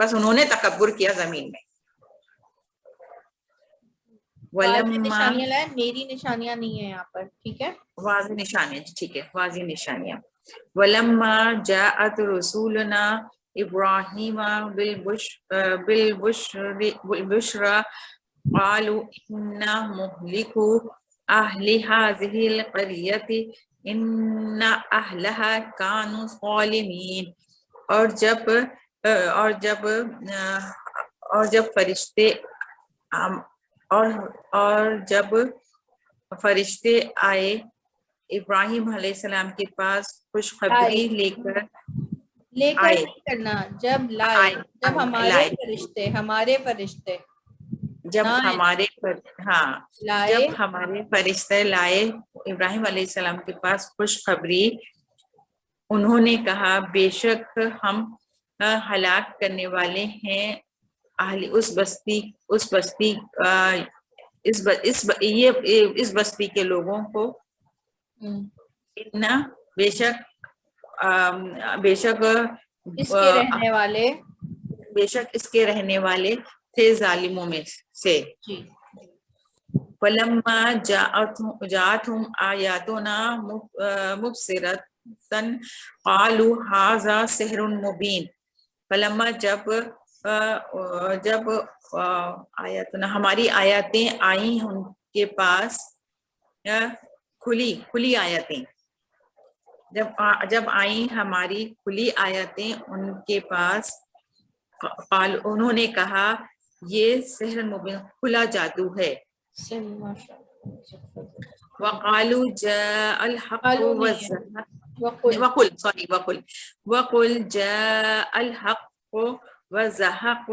بس انہوں نے تکبر کیا زمین میں. واضح نشانیاں لائے, میری نشانیاں نہیں ہیں یہاں پر, ٹھیک ہے, واضح نشانیاں, ٹھیک ہے, واضح نشانیاں. وَلَمَّا جَاءَتْ رُسُولُنَا إِبْرَاهِيمَ بِالْبُشْرَى قَالُوا إِنَّا مُهْلِكُو أَهْلِ هَٰذِهِ الْقَرْيَةِ إِنَّ أَهْلَهَا كَانُوا ظَالِمِينَ. اور جب فرشتے آئے ابراہیم علیہ السلام کے پاس خوشخبری لے کر نہیں کرنا, جب لائے, جب لائے, ہمارے فرشتے جب نہ ہمارے ہاں لائے, جب ہمارے فرشتے لائے ابراہیم علیہ السلام کے پاس خوشخبری, انہوں نے کہا بے شک ہم ہلاک کرنے والے ہیں اہل اس بستی کے لوگوں کو. بے شک اس کے رہنے والے, بے شک اس کے رہنے والے تھے ظالموں میں سے. فلما جاءتهم آیاتنا مبصرة قالوا هذا سحر مبین. فلما جب آیاتنا ہماری آیاتیں آئیں ان کے پاس, کھلی آیاتیں, جب آئیں ہماری کھلی آیاتیں ان کے پاس, انہوں نے کہا یہ سحر مبین, کھلا جادو ہے. وقالوا جاء الحق وقل جاء الحق وزهق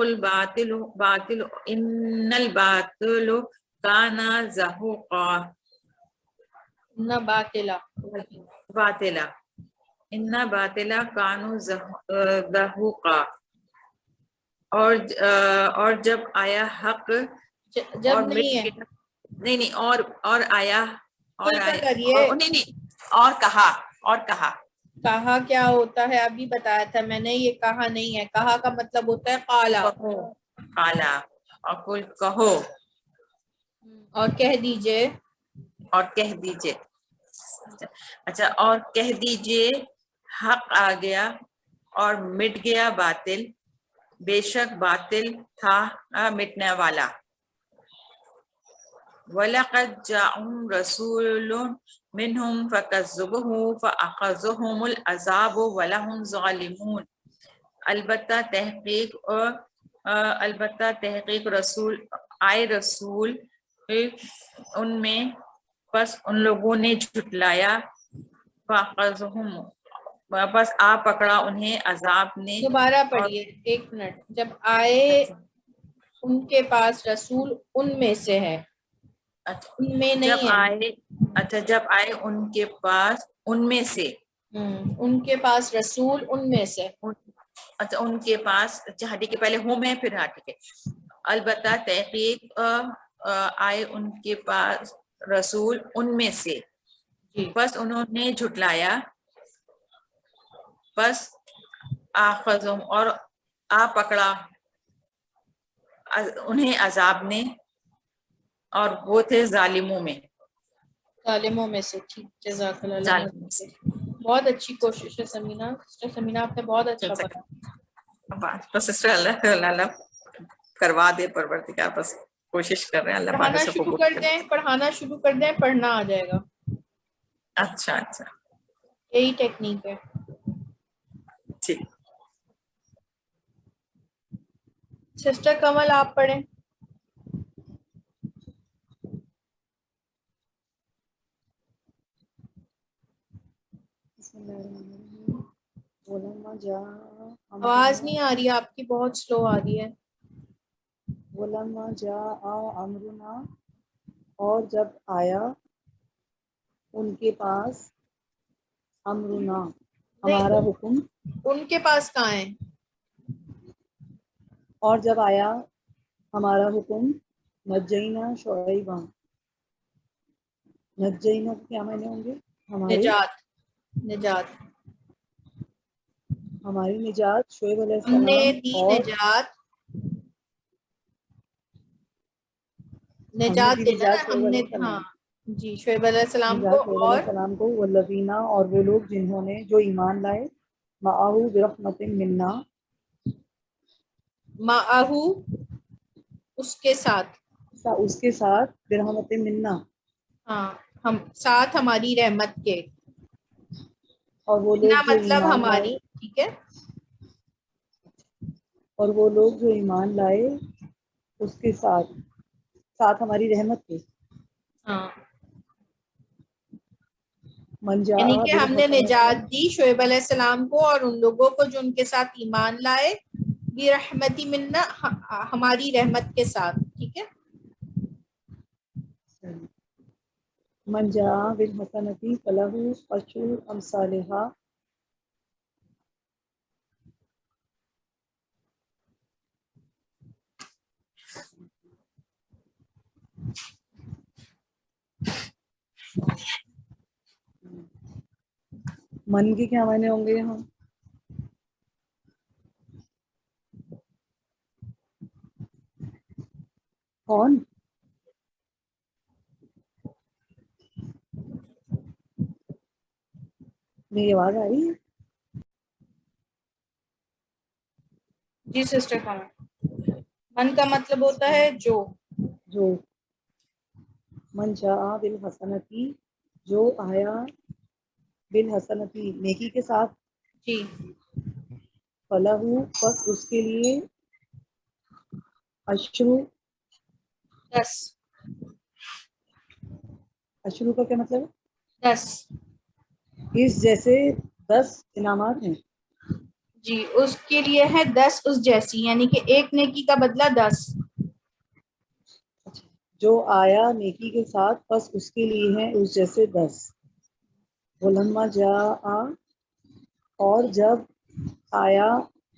الباطل ان الباطل كان زهوقا. ان باطلا كانوا زهوقا. اور جب آیا حق, جب نہیں ہے, نہیں اور آیا اور کہا کیا ہوتا ہے, ابھی بتایا تھا میں نے, یہ کہا نہیں ہے, کہا کا مطلب ہوتا ہے قالا, اور کہو, اور کہہ دیجئے, اچھا, اور کہہ دیجئے حق آ گیا اور مٹ گیا باطل, بے شک باطل تھا مٹنے والا. وَلَقَدْ جَاءَهُمْ رَسُولٌ مِّنْهُمْ فَكَذَّبُوهُ فَأَخَذَهُمُ الْعَذَابُ وَهُمْ ظَالِمُونَ. البتہ تحقیق رسول ان میں, بس ان لوگوں نے جھٹلایا, فَأَخَذَهُمْ بس آ پکڑا انہیں عذاب نے. دوبارہ پڑھیے, 1 منٹ. جب آئے ان کے پاس رسول ان میں سے ہے, ان میں نہیں ہے. جب آئے ان کے پاس ان میں سے, ان کے پاس رسول ان میں سے, اچھا ان کے پاس, ہٹی کے پہلے ہوں میں پھر ہٹی کے, البتہ تحقیق آئے ان کے پاس رسول ان میں سے, بس انہوں نے جھٹلایا, بس آخذہم اور آ پکڑا انہیں عذاب نے, اور وہ تھے ظالموں میں سے. ٹھیک, جزاک اللہ. بہت اچھی کوشش ہے سمینا, سسٹر سمینا, آپ نے بہت اچھا پڑھا. بس سسٹر اللہ کروا دے پروردگار, بس کوشش کر رہے ہیں, اللہ پڑھانا شروع کر دیں, پڑھنا آ جائے گا. اچھا یہی ٹیکنیک ہے. ٹھیک. سسٹر کمل آپ پڑھیں. آواز نہیں آ رہی ہے آپ کی, بہت سلو آ رہی ہے. وَلَمَّا جَاءَ أَمْرُنَا, اور جب آیا ان کے پاس امرنا ہمارا حکم. ان کے پاس کہاں ہے؟ اور جب آیا ہمارا حکم نجینا شعیبا, نجینا کیا معنی ہوں گے؟ ہمارے نجات. ہماری نجات شعیب علیہ ہم نے السلام دی اور نجات دی دینا نجات نا شعیب ہم نے، علیہ ہاں السلام، جی، شعیب علیہ السلام کو نجات شعیب علیہ اور السلام کو، والذین اور وہ لوگ جنہوں نے جو ایمان لائے، معاہو برحمت منا معاہو اس کے ساتھ، اس کے ساتھ، برحمت منا ہاں ہم ساتھ ہماری رحمت کے، اور وہ نہ لوگ جو مطلب ایمان لائے، ہماری، ٹھیک ہے، اور وہ لوگ جو ایمان لائے اس کے ساتھ، ساتھ ہماری رحمت کے، ہاں من جاء یعنی کہ ہم نے بالحسنۃ، نجات دی شعیب علیہ السلام کو اور ان لوگوں کو جو ان کے ساتھ ایمان لائے، برحمتی منا ہماری رحمت کے ساتھ، ٹھیک ہے، من جاء بالحسنۃ فلہ عشر امثالھا، من کے کیا معنی ہوں گے یہاں؟ کون؟ میری آواز آ رہی ہے؟ جی سسٹر خانہ، من کا مطلب ہوتا ہے جو من جاء بالحسنۃ، جو آیا بالحسنۃ نیکی کے ساتھ، جی، فلہ پس اس کے لیے، اشرو، 10 اشرو کا کیا مطلب 10 ہے؟ اس جیسے 10 انعامات ہیں، جی، اس کے لیے ہے 10 اس جیسی، یعنی کہ ایک نیکی کا بدلہ 10، جو آیا نیکی کے ساتھ پس اس کے لیے ہیں اس جیسے 10، ولما جاء اور جب آیا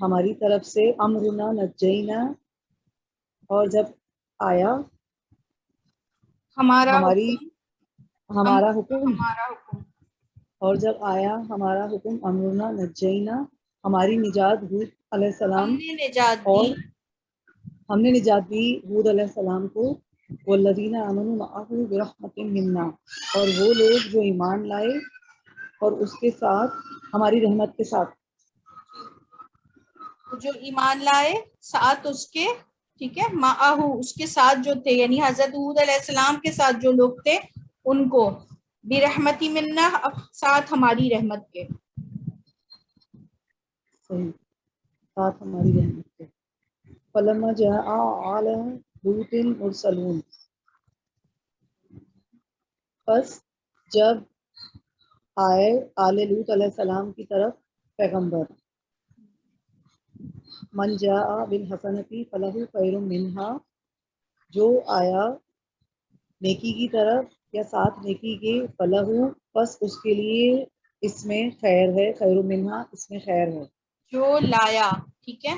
ہماری طرف سے، امرنا نجینا اور جب آیا ہمارا ہماری حکم، ہمارا حکم، ہمارا حکم، اور جب آیا ہمارا حکم، امرنا نجینا ہماری نجات، ہود علیہ ہم السلام، نے نجات اور دی ہم نے نجات دی ہود علیہ السلام کو، والذین آمنوا معہ برحمت منا اور وہ لوگ جو ایمان لائے اور اس کے ساتھ ہماری رحمت کے ساتھ، جو ایمان لائے ساتھ اس کے، ٹھیک ہے، معاہو اس کے ساتھ جو تھے، یعنی حضرت ہود علیہ السلام کے ساتھ جو لوگ تھے ان کو، برحمتی منا ساتھ ہماری رحمت کے، صحیح، ساتھ ہماری رحمت کے، فلما جاء آل لوط المرسلون پس جب آئے آل لوط علیہ السلام کی طرف پیغمبر، من جاء بالحسنۃ فلہ خیر منہا، جو آیا نیکی کی طرف یا ساتھ نیکی کے، فلہ پس اس کے لیے اس میں خیر ہے، خیر منہا اس میں خیر ہے، جو لایا، ٹھیک ہے،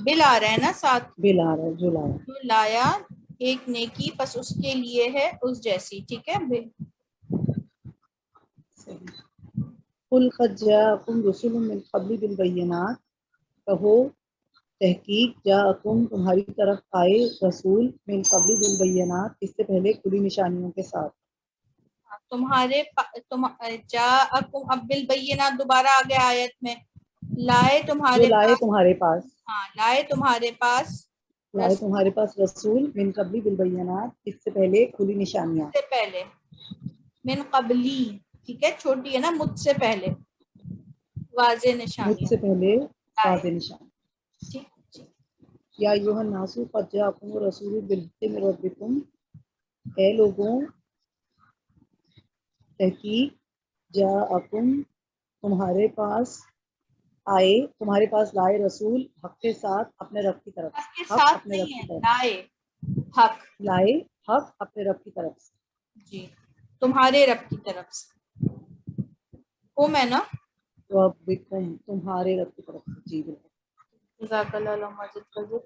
بل آ رہا ہے نا ساتھ، بلا رہا ہے جو لایا، جو لایا ایک نیکی پس اس کے لیے ہے اس جیسی، ٹھیک ہے، قل قد جاءکم رسل من قبل بالبینات، کہو تحقیق جاءکم تمہاری طرف آئے رسول، من قبل بالبینات اس سے پہلے کھلی نشانیوں کے ساتھ، تمہارے جاءکم اب بالبینات دوبارہ آگے آیت میں، لائے جو تمہارے لائے پاس، تمہارے پاس، ہاں لائے تمہارے پاس لائے تمہارے پاس رسول، من قبل بالبینات اس سے پہلے کھلی نشانیاں، سے پہلے، من قبلی، ٹھیک ہے، چھوٹی ہے نا، مجھ سے پہلے، واضح مجھ نشانیاں سے پہلے لائے، واضح نشان، ٹھیک ٹھیک، یا ایھا الناس قد جاءکم رسول بالحق من ربکم، اے لوگوں تحقیق جاءکم تمہارے پاس آئے، تمہارے پاس لائے رسول حق کے ساتھ اپنے رب کی طرف سے، حق کے حق ساتھ اپنے رب نہیں کی ہے، طرف لائے حق، سے، لائے حق اپنے رب کی طرف سے، جی، تمہارے رب کی طرف سے، کم ہے نا، ربکم تمہارے رب کی طرف سے، جی بالکل، جزاک اللہ علامہ ماجد فضل۔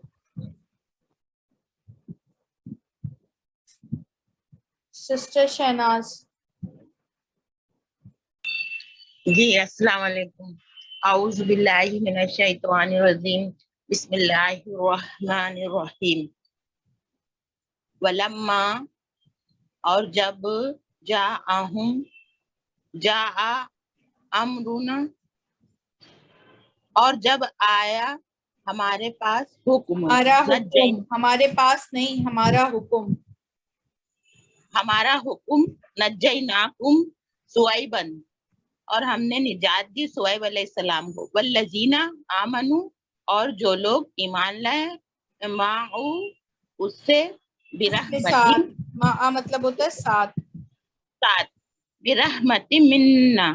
سسٹر شہناز، جی السلام علیکم۔ اعوذ باللہ من الشیطان الرجیم بسم اللہ الرحمن الرحیم ولما اور جب جاء امرنا اور جب آیا ہمارے پاس حکم ہمارے پاس نہیں، ہمارا حکم نجیناکم سویبن اور ہم نے نجات دی سویب علیہ السلام کو والذین آمنوا اور جو لوگ ایمان لائے معه اس سے برحمت مطلب ہوتا ہے ساتھ برحمت منا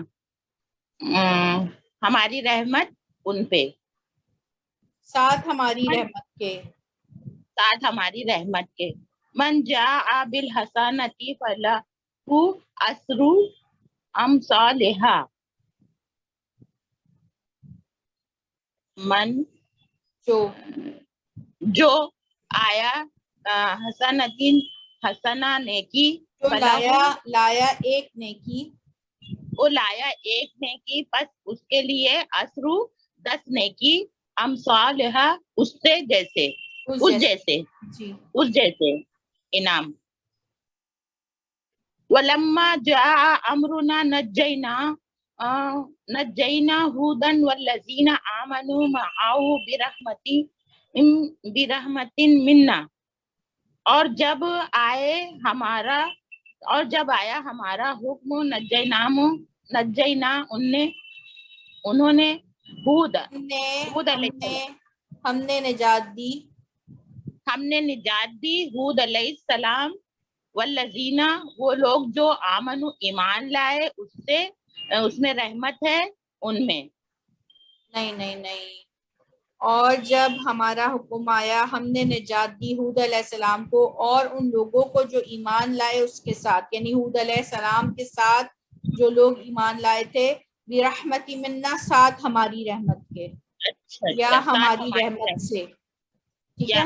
ہماری رحمت ان پہ ساتھ ہماری رحمت کے من جاء بالحسنۃ فلہ عشر امثالھا من جو آیا حسنہ نیکی لایا ایک نیکی وہ لایا ایک نیکی پس اس کے لیے عشر 10 نیکی امثالھا اس جیسے انعام ولما جاء امرنا نجینا ہودن والذین آمنوا معه برحمت منا اور جب آیا ہمارا حکم نجینا انہوں نے ہود علیہ السلام ہم نے نجات دی ہود علیہ السلام والذین وہ لوگ جو آمنوا ایمان لائے اس میں رحمت ہے ان میں نہیں اور جب ہمارا حکم آیا ہم نے نجات دی ہود علیہ السلام کو اور ان لوگوں کو جو ایمان لائے اس کے ساتھ، یعنی ہود علیہ السلام کے ساتھ جو لوگ ایمان لائے تھے برحمت منا ساتھ ہماری رحمت کے یا ہماری رحمت سے، ٹھیک ہے،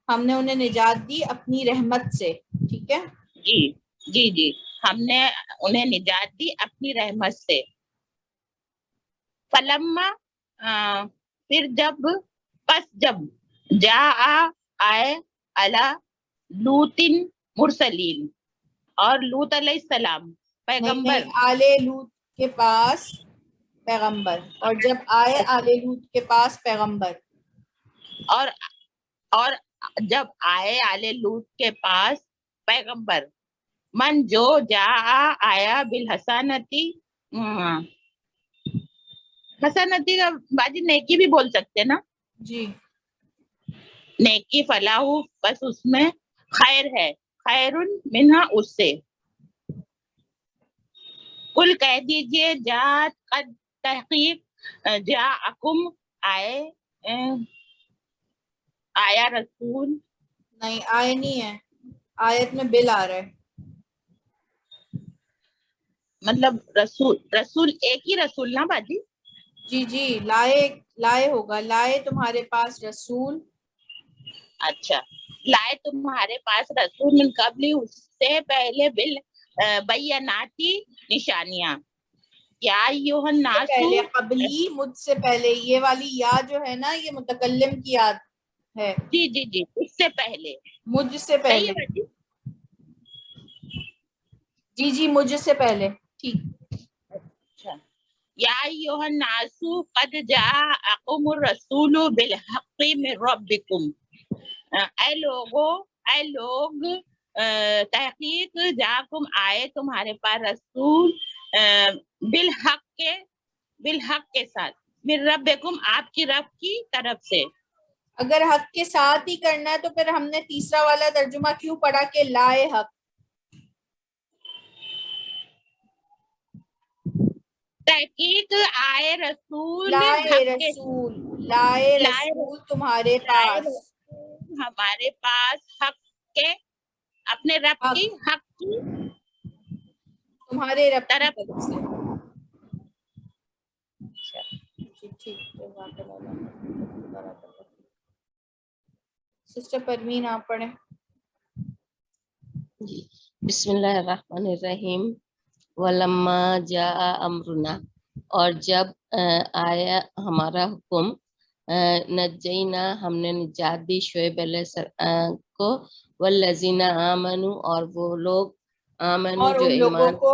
ہم نے انہیں نجات دی اپنی رحمت سے، ٹھیک ہے جی ہم نے انہیں نجات دی اپنی رحمت سے فلما پھر جب آئے علی لوط مرسلین اور لوط علیہ السلام پیغمبر آلے لوط کے پاس پیغمبر، اور جب آئے آلے لوط کے پاس پیغمبر اور جب آئے آلے لوط کے پاس پیغمبر من جو آیا بالحسنتی حسنتی کا باجی نیکی بھی بول سکتے نا جی، نیکی فلاح بس اس میں خیر ہے، خیر منہا اس سے کل کہہ دیجئے جات قد تحقیق جاءکم آیا رسول نہیں آئے نہیں ہے، آیت میں بل آ رہا ہے، مطلب رسول ایک ہی رسول نا باجی جی لائے ہوگا، لائے تمہارے پاس رسول، اچھا لائے تمہارے پاس رسول من قبل اس سے پہلے بیناتی نشانیاں یا ایھا الناس پہلے قبلی مجھ سے پہلے، یہ والی یا جو ہے نا یہ متکلم کی یاد ہے، جی اس سے پہلے مجھ سے پہلے، جی مجھ سے پہلے، ٹھیک، اچھا یا ایھا الناس قد جاءکم الرسول بالحق من ربکم اے لوگ تحقیق جاکم آئے تمہارے پاس رسول بالحق کے ساتھ من ربکم آپ کی رب کی طرف سے۔ اگر حق کے ساتھ ہی کرنا ہے تو پھر ہم نے تیسرا والا ترجمہ کیوں پڑھا کہ لائے حق؟ تحقیق آئے رسول لائے رسول تمہارے پاس، ہمارے پاس حق کے اپنے رب کی حق کی تمہارے رب کی طرف سے، سسٹر پروین آپ پڑھیں۔ بسم اللہ الرحمن الرحیم ولما جاء امرنا اور جب آیا ہمارا حکم نجینا ہم نے نجات دی شعیب علیہ السلام کو والذین آمنوا اور وہ لوگ آمنوا اور جو ان لوگوں ایمان کو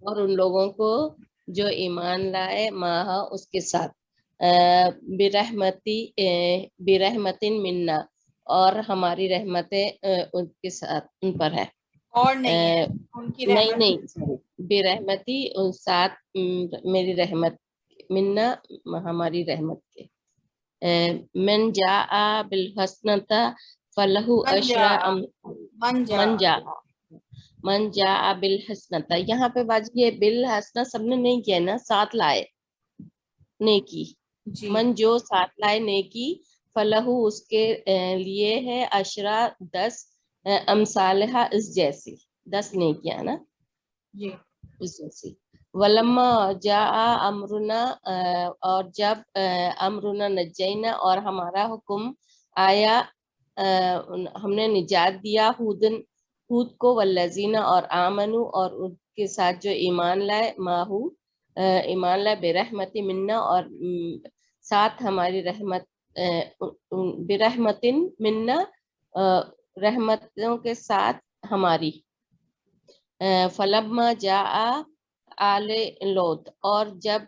اور ان لوگوں کو جو ایمان لائے ماہا اس کے ساتھ برحمتن منا اور ہماری رحمتیں ان کے ساتھ ان پر ہے اور نہیں ہے ان کی رحمت نہیں برحمتی ساتھ میری رحمت منا ہماری رحمت کے من جاء بالحسنۃ فلہ عشر من جاء بالحسنۃ یہاں پہ باجی یہ بالحسنہ سب نے نہیں کیا نا، ساتھ لائے نیکی جی من جو ساتھ لائے نیکی فلہ اس کے لیے ہے عشرہ 10 امثالہ اس جیسی 10 نیکیاں نا جی اس جیسی ولما جاء امرنا اور جب امرنا نجینا اور ہمارا حکم آیا ہم نے نجات دیا ہود کو والذین اور آمنو اور ان کے ساتھ جو ایمان لائے ماہو ایمان لائے برحمت منا اور ساتھ ہماری رحمت برحمتن منا رحمتوں کے ساتھ ہماری فلما جاء آل لوط اور جب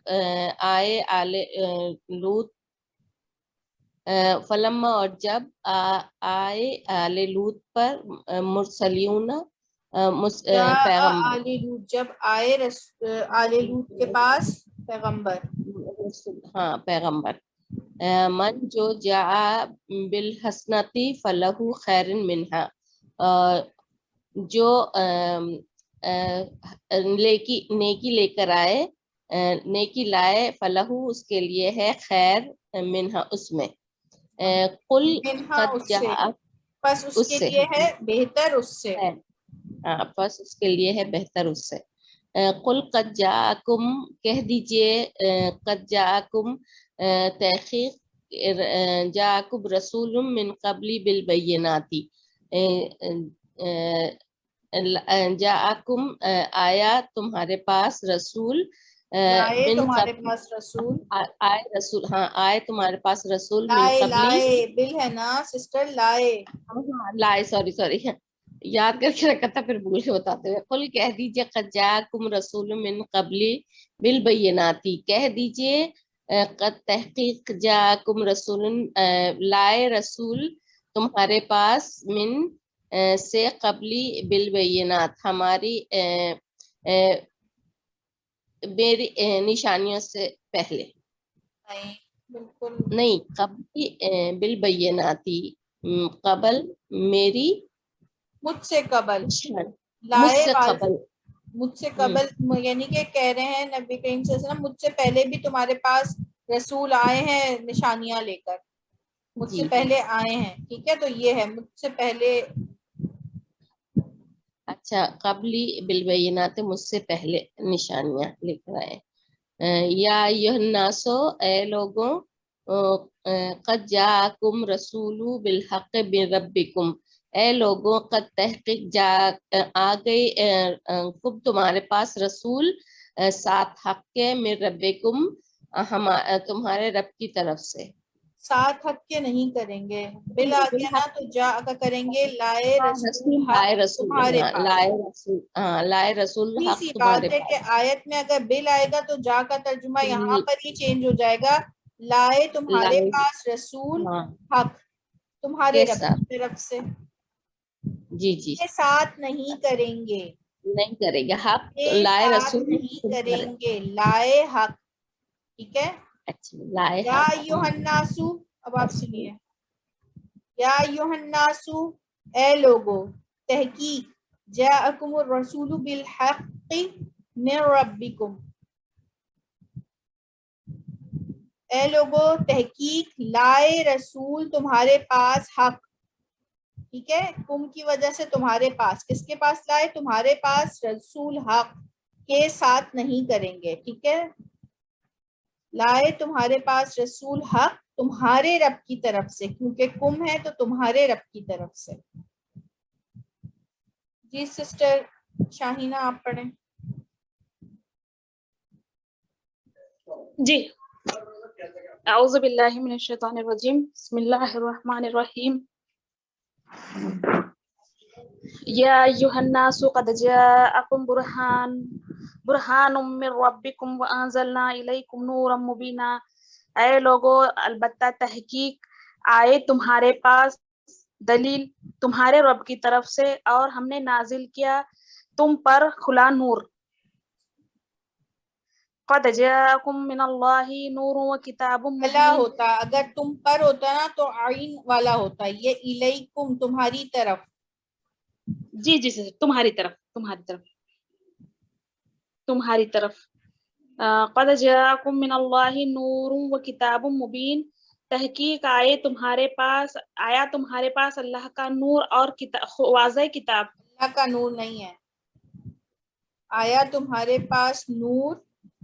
آئے آل لوط فلما اور جب آئے آل لوط پر مرسلیون پیغمبر جب آئے آل لوط کے پاس پیغمبر ہاں پیغمبر من جو جاء بالحسنتی فلہ خیر منہا جو نیکی لے کر آئے نیکی لائے فلہ اس کے لیے ہے خیر منہا اس میں قل قد جاء پس اس کے لیے ہے بہتر اس سے ہاں پس اس کے لیے ہے بہتر اس سے قل قد جاءکم کہہ دیجئے قد جاءکم تحقیق جاءکم رسول من قبلی بالبینات جاءکم آیا تمہارے پاس رسول تمہارے پاس رسول آئے رسول ہاں آئے تمہارے پاس رسول من لائے قبلی لائے بل ہے نا سسٹر لائے لائے سوری یاد کر کے رکھا تھا پھر بھول کے بتاتے ہوئے قل کہہ دیجئے قد جاءکم رسول من قبلی بالبینات کہہ دیجئے قد تحقیق جاءکم رسول لائے رسول تمہارے پاس من سے قبلی بالبینات ہماری میری نشانیوں سے پہلے بالکل نہیں قبلی بالبیناتی قبل میری مجھ سے قبل مجھ سے قبل مجھ سے قبل یعنی کہ کہہ رہے ہیں نبی کریم صلی اللہ علیہ وسلم مجھ سے پہلے بھی تمہارے پاس رسول آئے ہیں نشانیاں لے کر مجھ سے پہلے آئے ہیں ٹھیک ہے تو یہ ہے مجھ سے پہلے اچھا قبلی بالبینات مجھ سے پہلے نشانیاں لے کر آئے یا ایھا الناسو اے لوگوں قد جاءکم رسول بالحق من ربکم اے لوگوں قد تحقیق آ گئی کم تمہارے پاس رسول ساتھ حق کے من ربکم تمہارے رب کی طرف سے ساتھ حق کے نہیں کریں گے بلا کے نا تو جا کا کریں گے لائے رسول لائے رسول تمہارے پاس لائے رسول حق سی تمہارے بات ہے کہ پاس آیت میں اگر بل آئے گا تو جا کا ترجمہ یہاں پر ہی چینج ہو جائے گا لائے تمہارے پاس رسول حق تمہارے رب کی طرف سے جی ساتھ نہیں کریں گے نہیں کریں گے حق لائے رسول نہیں کریں گے لائے حق ٹھیک ہے اچھا لائے یا ایھا الناس اب آپ سنیے یا ایھا الناس اے لوگو تحقیق جاءکم الرسول بالحق من ربکم اے لوگو تحقیق لائے رسول تمہارے پاس حق ٹھیک ہے کم کی وجہ سے تمہارے پاس کس کے پاس لائے تمہارے پاس رسول حق کے ساتھ نہیں کریں گے ٹھیک ہے لائے تمہارے پاس رسول حق تمہارے رب کی طرف سے کیونکہ کم ہے تو تمہارے رب کی طرف سے جی سسٹر شاہینہ آپ پڑھیں جی اعوذ باللہ من الشیطان الرجیم بسم اللہ الرحمن الرحیم یا ایھا الناس قد جاءکم برہان من ربکم وانزلنا الیکم نورا مبینا، اے لوگو البتہ تحقیق آئے تمہارے پاس دلیل تمہارے رب کی طرف سے، اور ہم نے نازل کیا تم پر کھلا نور۔ قد جاءکم من اللہ نور و کتاب والا مبین، ہوتا، اگر تم پر ہوتا نا تو عین والا ہوتا، یہ الیکم تمہاری طرف، جی جی سر، تمہاری طرف قد جاءکم من اللہ نور و کتاب مبین، تحقیق آیا تمہارے پاس اللہ کا نور اور واضح کتاب۔ اللہ کا نور نہیں ہے، آیا تمہارے پاس نور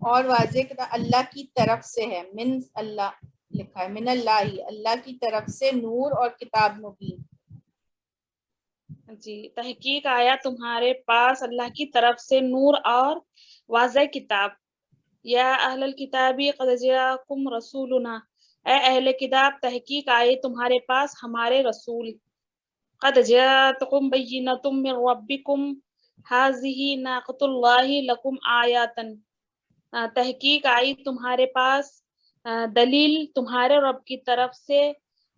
اور واضح کتاب اللہ کی طرف سے ہے، من اللہ لکھا ہے، من اللہ اللہ کی طرف سے نور اور کتاب مبین۔ جی تحقیق آیا تمہارے پاس اللہ کی طرف سے نور اور واضح کتاب۔ یا اہل الکتاب قد جاءکم رسولنا، اے اہل کتاب تحقیق آئے تمہارے پاس ہمارے رسول۔ قد جاءتکم بینۃ من ربکم ھذہ ناقۃ اللہ لکم آیاتن، تحقیق آئی تمہارے پاس دلیل تمہارے رب کی طرف سے،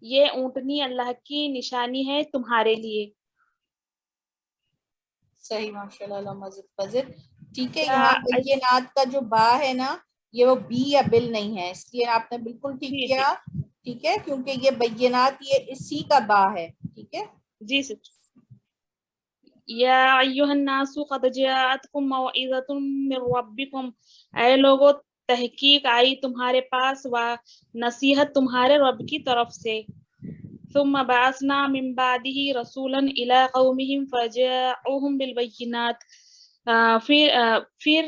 یہ اونٹنی اللہ کی نشانی ہے تمہارے لیے۔ صحیح، ماشاء اللہ، فضل ٹھیک ہے۔ یہاں بینات کا جو با ہے نا، یہ وہ بی یا بل نہیں ہے، اس لیے آپ نے بالکل ٹھیک کیا، ٹھیک ہے، کیونکہ یہ بینات یہ اسی کا با ہے، ٹھیک ہے جی سر۔ یا ایھا الناس قد جاءتکم موعظۃ من ربکم، اے لوگو تحقیق آئی تمہارے پاس نصیحت تمہارے رب کی طرف سے۔ ثم بعثنا من بعده رسولا الى قومهم فجاءوهم بالبينات، پھر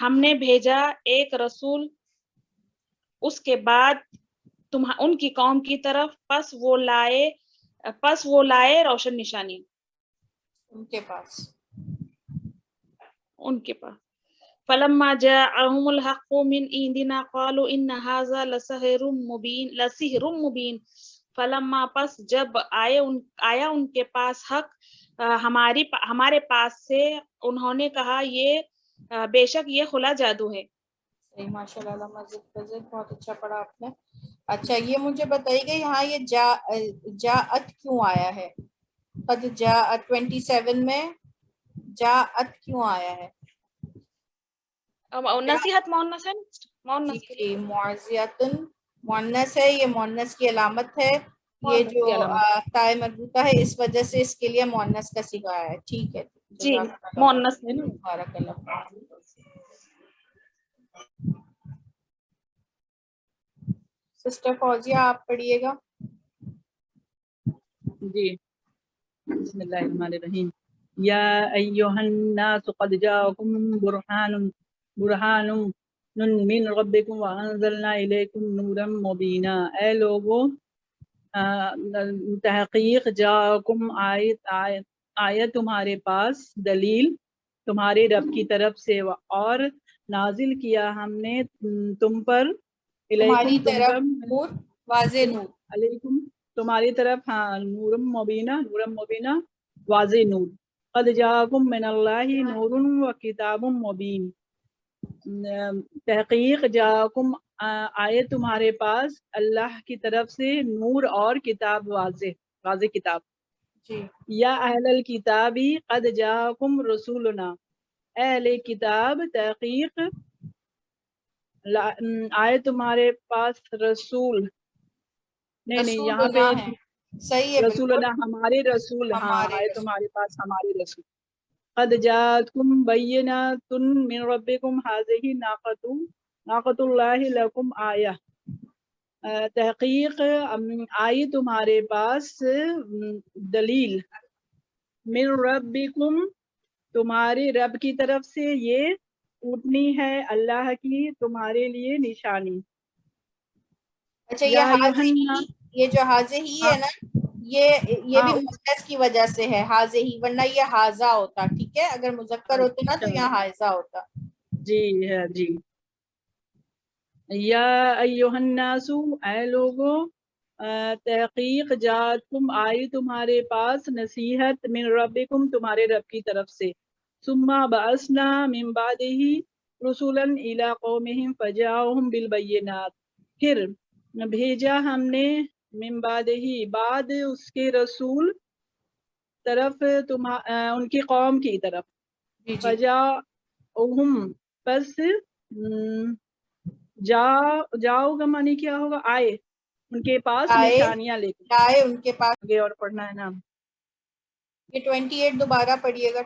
ہم نے بھیجا ایک رسول اس کے بعد ان کی قوم کی طرف، پس وہ لائے روشن نشانی ان کے پاس۔ فلما جاءهم الحق من عندنا قالوا ان هذا لسحر مبین، فلما پس جب آیا ان کے پاس حق ہمارے پاس سے، انہوں نے کہا یہ بے شک یہ کھلا جادو ہے۔ صحیح، ماشاء اللہ، بہت اچھا پڑھا آپ نے۔ اچھا یہ مجھے بتائیے گا یہاں یہ جاءت کیوں آیا ہے؟ قد جاءت 27 میں جاءت کیوں آیا ہے؟ نصیحت مؤنث ہے، جی معزیتن مؤنث ہے، یہ مؤنث کی علامت ہے، یہ جو تائے مربوطہ ہے اس وجہ سے اس کے لیے مؤنث کا صیغہ ہے، ٹھیک ہے جی مؤنث ہے نا۔ بارک اللہ۔ سسٹر فوزیہ آپ پڑھیے گا۔ جی بسم اللہ الرحمن الرحیم۔ یا ایھا الناس قد جاءکم برہان من ربکم وانزلنا الیکم نورا مبینا، اے لوگو تحقیق جاءکم آیت تمہارے پاس دلیل تمہارے رب کی طرف سے، اور نازل کیا ہم نے تم پر تمہاری طرف نور، واضح نور، علیکم تمہاری طرف نور مبینہ واضح نور۔ قد جاءکم من اللہ نور و کتاب مبین، تحقیق جاءکم آئے تمہارے پاس اللہ کی طرف سے نور اور کتاب واضح کتاب۔ جی یا اہل الکتاب قد جاءکم رسولنا، اہل کتاب تحقیق آئے تمہارے پاس رسول، نہیں یہاں پہ صحیح ہے، رسولنا ہمارے رسول، ہاں آئے تمہارے پاس ہمارے رسول۔ قد جاءتکم بینۃ من ربکم ھذہ ناقۃ اللہ لکم آیہ، تحقیق آئی تمہارے پاس دلیل من ربکم تمہارے رب کی طرف سے، یہ اونٹنی ہے اللہ کی تمہارے لیے نشانی۔ اچھا یہ جو حاضہ ہی ہے نا، یہ بھی مؤنث کی وجہ سے ہے حاضہ ہی، ورنہ یہ حاضہ ہوتا، ٹھیک ہے، اگر مذکر ہوتے نا تو یہاں حاضہ ہوتا۔ جی جی یا ایھا الناس اے لوگو تحقیق جات تم آئی تمہارے پاس نصیحت من ربکم تمہارے رب کی طرف سے ثم بعثنا من بعدہ رسولا الی قومہم فجاؤہم بالبینات پھر بھیجا ہم نے من بعدہ بعد اس کے رسول طرف ان کی قوم کی طرف فجاؤہم پس جاؤ کا معنی کیا ہوگا آئے ان کے پاس نشانیاں لے کے لائے ان کے پاس. آگے اور پڑھنا ہے نا یہ 28 دوبارہ پڑھیے گا.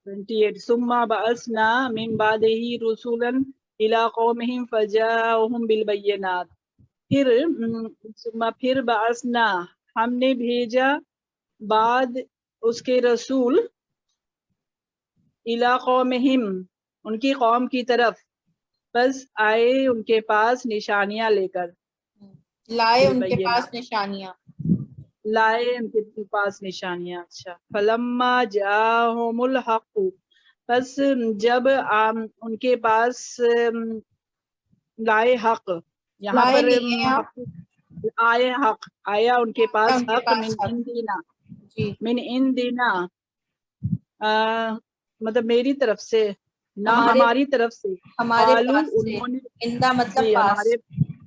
28 ثم بعثنا من بعدہ رسولا الی قومہم فجاؤہم بالبینات پھر بعثنا ہم نے بھیجا بعد اس کے رسول الی قومہم ان کی قوم کی طرف بس آئے ان کے پاس نشانیاں لے کر لائے ان کے پاس نشانیاں لائے ان کے پاس نشانیاں. اچھا فلما جاءہم الحق پس جب ان کے پاس لائے حق یہاں پر آئے حق آیا ان کے پاس حق من عندنا مطلب میری طرف سے نہ ہماری طرف سے قالوا انہوں نے اندہ مطلب ہمارے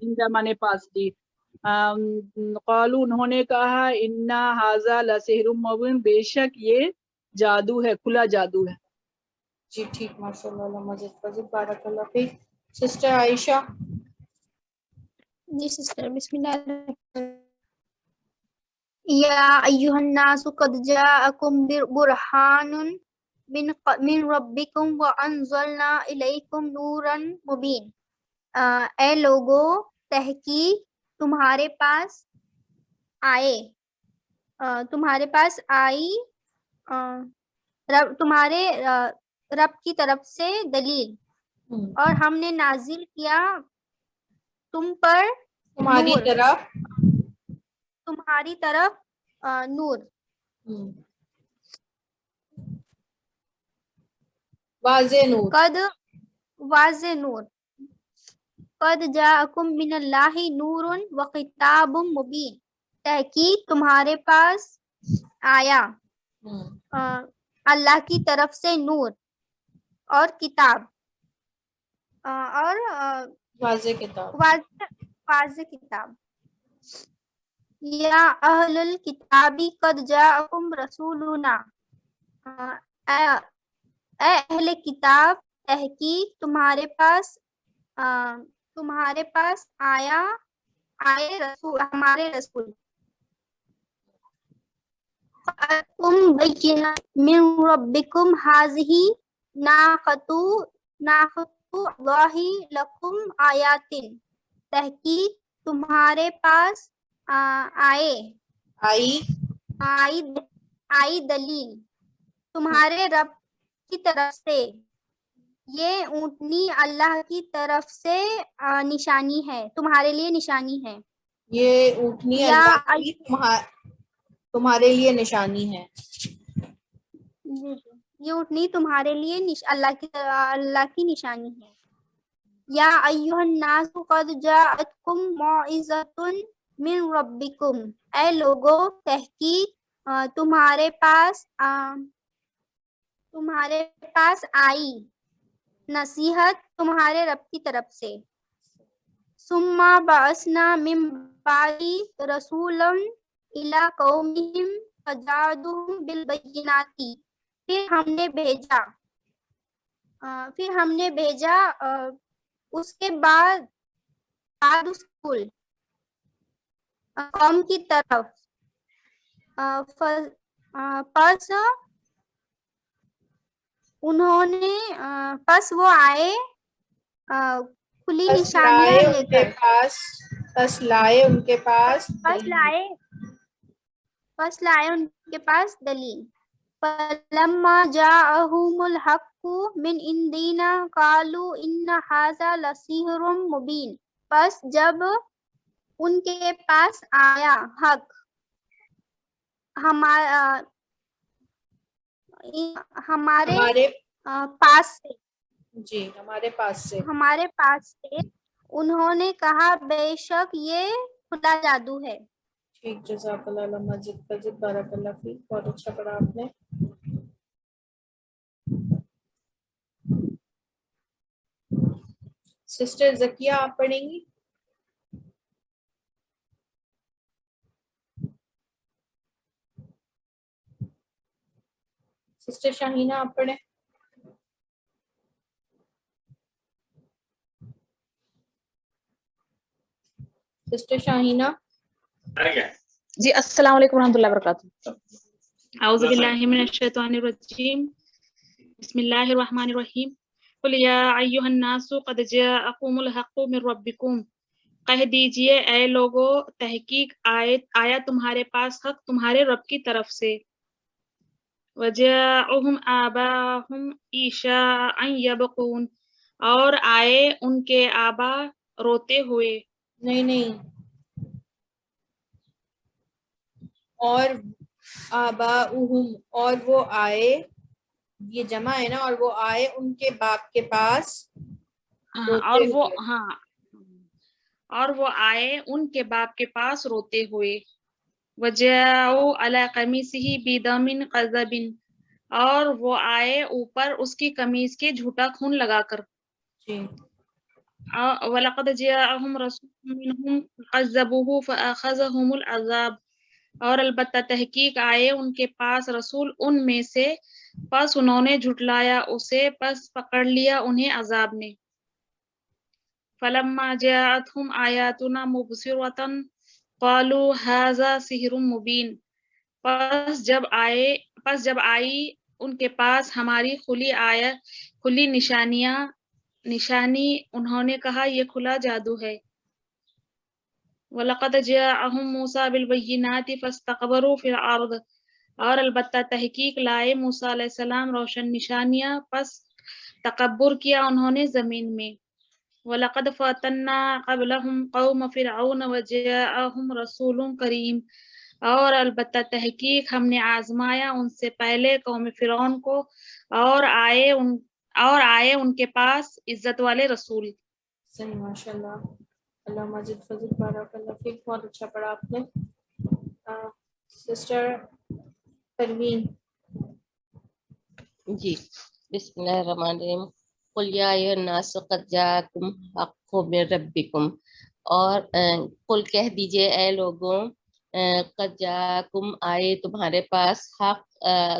اندہ مانے پاس دی قالوا انہوں نے کہا انا ھذا لسحر مبین بے شک یہ جادو ہے کھلا جادو ہے. جی ٹھیک ماشاء اللہ مجید بارک اللہ فیک. سسٹر عائشہ. جی سسٹر بسم اللہ الرحمن الرحیم. یا ایھا الناس قد جاءکم برہان من ربکم وانزلنا الیکم نورا مبین. اے لوگو تحقیق تمہارے پاس آئی تمہارے رب کی طرف سے دلیل اور ہم نے نازل کیا تم پر تمہاری طرف نور واضح نور قد جاءکم من اللہ نور و کتاب مبین. تحقیق تمہارے پاس آیا اللہ کی طرف سے نور اور کتاب اور واضح کتاب. یا اہل الکتاب قد جاءکم رسولنا اے اہل کتاب تحقیق تمہارے پاس آئے رسول ہمارے رسول من ربکم ھذہ ناقۃ اللہ لکم آیات. تحقیق تمہارے پاس آئی دلیل تمہارے رب کی طرف سے. یہ اونٹنی اللہ کی طرف سے نشانی ہے تمہارے لیے نشانی ہے. یہ اونٹنی اللہ کی تمہارے لیے نشانی ہے. یہ اونٹنی تمہارے لیے اللہ کی نشانی ہے. یا ایھا الناس قد جاءتکم موعظۃ من ربکم. اے لوگو تحقیق تمہارے پاس آئی نصیحت تمہارے رب کی طرف سے. ثم بعثنا من بعد رسولا الی قومہم فجادوہم بالبینات. پھر ہم نے بھیجا اس کے بعد رسول قوم کی طرف پس وہ آئے کھلی نشانیاں لے کر. پس لائے ان کے پاس دلیل. فلما جاءہم الحق من عندنا قالوا ان ھذا لسحر مبین. پس جب ان کے پاس آیا حق ہمارے پاس سے انہوں نے کہا بے شک یہ کھلا جادو ہے. ٹھیک, جزاک اللہ علامہ مجید بارک اللہ فیک, بہت اچھا پڑھا آپ نے. سسٹر زکیہ آپ پڑھیں گی؟ سسٹر شاہینہ آپ پڑھیں. سسٹر شاہینہ. جی السلام علیکم ورحمۃ اللہ وبرکاتہ. اعوذ باللہ من الشیطان الرجیم. بسم اللہ الرحمن الرحیم. قل یا ایھا الناس قد جاءکم الحق من ربکم. کہہ دیجئے اے لوگو تحقیق آیا تمہارے پاس حق تمہارے رب کی طرف سے. وجاءہم آباؤہم عشاء یبکون. اور آئے ان کے آبا روتے ہوئے. نہیں, اور آباؤہم, اور وہ آئے, یہ جمع ہے نا, اور وہ آئے ان کے باپ کے پاس روتے ہوئے. اور وہ آئے ان کے باپ کے پاس روتے ہوئے. وجاءوا علی قمیصہ بدم قذب. اور وہ آئے اوپر اس کی قمیص کے جھوٹا خون لگا کر. جی. وَلَقَدْ جَاءَهُمْ رَسُولٌ مِّنْهُمْ فَكَذَّبُوهُ فَأَخَذَهُمُ الْعَذَابُ. اور البتہ تحقیق آئے ان کے پاس رسول ان میں سے, پس انہوں نے جھٹلایا اسے, پس پکڑ لیا انہیں عذاب نے. فَلَمَّا جَاءَتْهُمْ آيَاتُنَا مُبْصِرَةً قَالُوا هَٰذَا سِحْرٌ مُّبِينٌ. پس جب آئی ان کے پاس ہماری کھلی نشانی, انہوں نے کہا یہ کھلا جادو ہے. وَلَقَدْ جَاءَهُم مُوسَىٰ بِالْبَيِّنَاتِ فَاسْتَكْبَرُوا فِي الْأَرْضِ. اور البتہ تحقیق لائے موسیٰ علیہ السلام روشن نشانیاں, پس تکبر کیا انہوں نے زمین میں. وَلَقَدْ فَتَنَّا قَبْلَهُمْ قَوْمَ فِرْعَوْنَ وَجَاءَهُمْ رَسُولٌ كَرِيمٌ. اور البتہ تحقیق ہم نے آزمایا ان سے پہلے قوم فرعون کو, اور آئے ان کے پاس عزت والے رسول. صحیح, ماشاء اللہ. اللہ مجید فضل بارک اللہ فیک, بہت اچھا پڑھا آپ نے. سسٹر پروین. جی بسم اللہ الرحمن الرحیم. قل یا ایھا الناس قد جاءکم حق من ربکم. اور قل کہہ دیجئے اے لوگوں قد جاءکم آئے تمہارے پاس حق